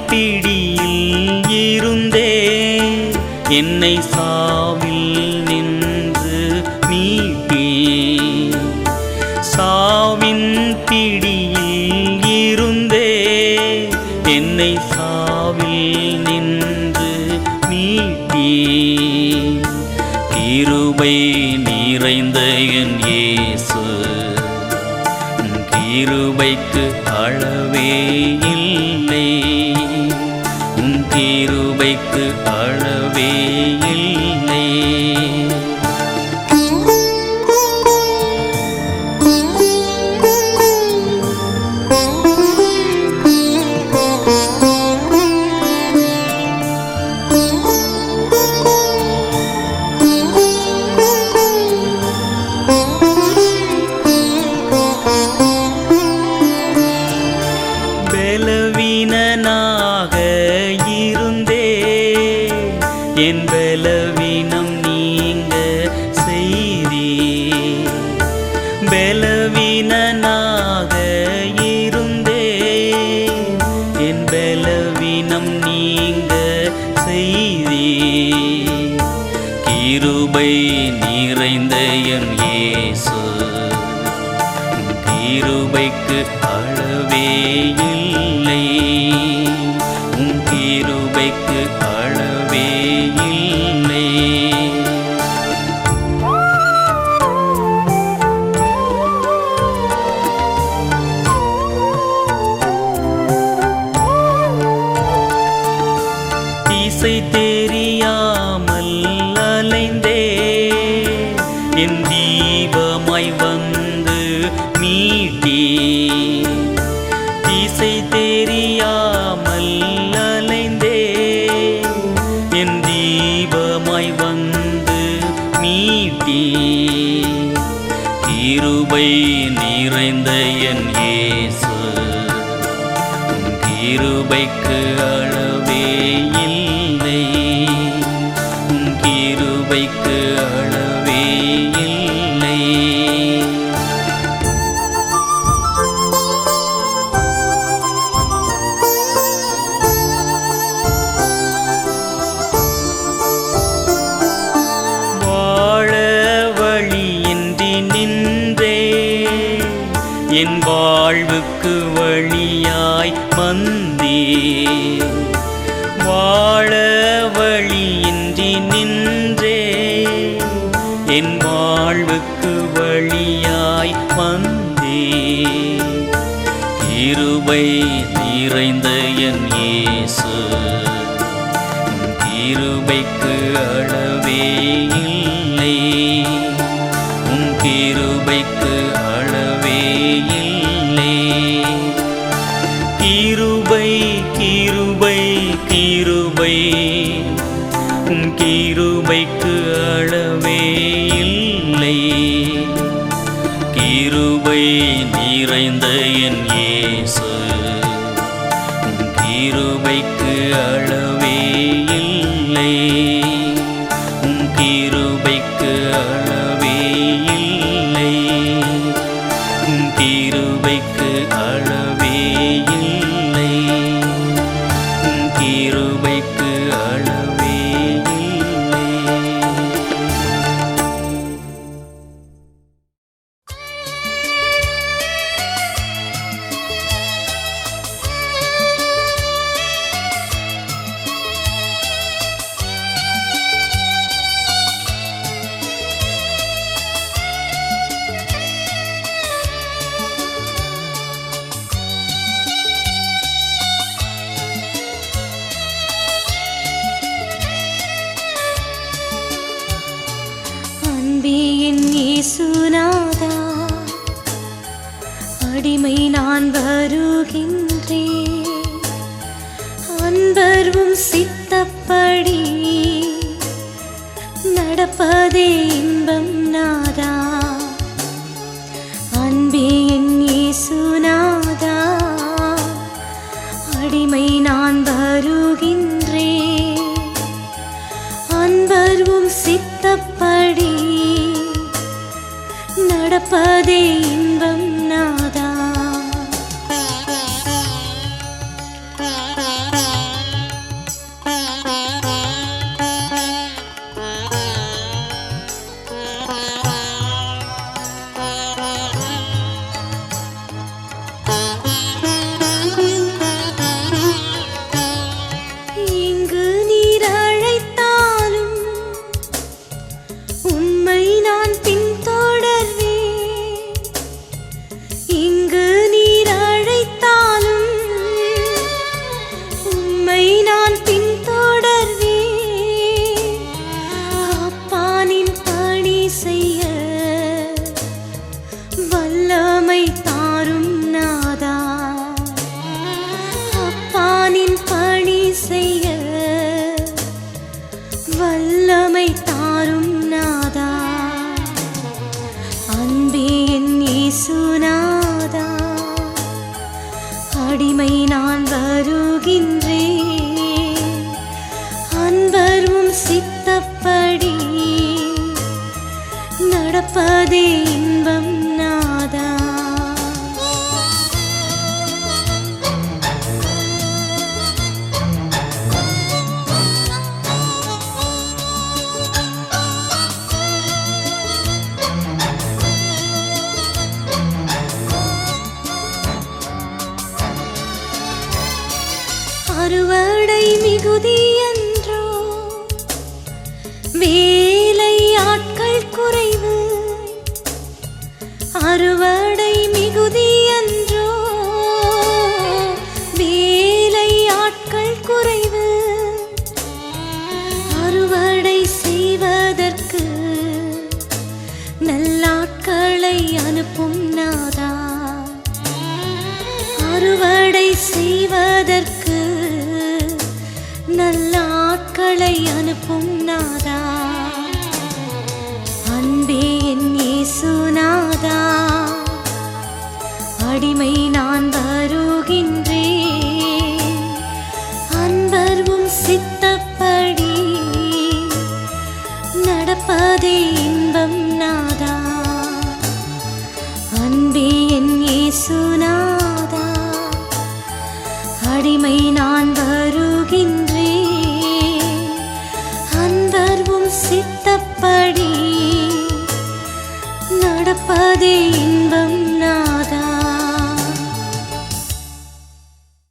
பிடியில் இருந்தே என்னை சாவில் நின்று மீட்டே. சாவின் பிடியில் இருந்தே என்னை சாவில் நின்று மீட்டே. கிருபை நிறைந்த என் இயேசு, உன் கிருபைக்கு அளவே இல்லை. கிருபைக்கு அளவே இல்லை. பலவீனனாக இருந்தே என் பலவீனம் நீங்க செய்தீ. பலவீனனாக இருந்தே என் பலவீனம் நீங்க செய்தீ. கிருபை நிறைந்த என் இயேசு, கிருபைக்கு அளவே இல்லை. உம் கிருபைக்கு அளவே இல்லை. திசை தெரியாமல் அலைந்தே என் தீபமாய் வந்து மீட்டே. திசை தெரியாமல் அலைந்தே என் தீபமாய் வந்து மீட்டே. கிருபை நிறைந்த என் இயேசு, கிருபைக்கு அளவே இல்லை. கிருபைக்கு அளவே இல்லை. வாழ வழியின்றி நின்றே என் வாழ்வுக்கு வழியாய் வந்தே. வாழ வழியின்றி நின்றே என் வாழ்வுக்கு வழியாய் வந்தே. கிருபை நிறைந்த என் இயேசு, கிருபைக்கு அளவே இல்லை. உம் கிருபைக்கு அளவே இல்லை. கிருபை கிருபை கிருபை, உம் கிருபைக்கு அளவே இல்லை. கிருபை நிறைந்த என் இயேசு, உம் கிருபைக்கு அளவே இல்லை. உம் கிருபைக்கு அளவே இல்லை. உம் கிருபைக்கு அளவே இல்லை. உம் கிருபைக்கு அளவே இல்லை. இயேசுநாதா, அடிமை நான் வருகின்றேன். அன்பரும் சித்தப்படி நடப்பதே இன்பம் நாதா. அன்பே என் இயேசுநாதா, அடிமை நான் வருகின்றேன். அன்பரும் சித்தப்படி நடப்பதே இன்பம் நாதா. இங்கு நீர் அழைத்தாலும் உம்மை நான் பின்தொடர்வேன். செய்ய வல்லமை தாரும் நாதா. அன்பே என் இயேசுநாதா, அடிமை நான் வருகின்றேன். அன்பரும் சித்தப்படி நடப்பதே இன்பம் நாதா. அறுவடை மிகுதி என்றோ, வேலை ஆட்கள் குறைவு. அறுவடை மிகுதி என்றோ, வேலை ஆட்கள் குறைவு. அறுவடை செய்வதற்கு நல்லாட்களை அனுப்பும் நாதா. அறுவடை செய்வதற்கு நல்ல ஆட்களை அனுப்பும் நாதா. அன்பே என் இயேசுநாதா, அடிமை நான் வருகின்றேன். அன்பரும் சித்தப்படி நடப்பதே இன்பம் நாதா. அன்பே என் இயேசுநாதா, அடிமை நான்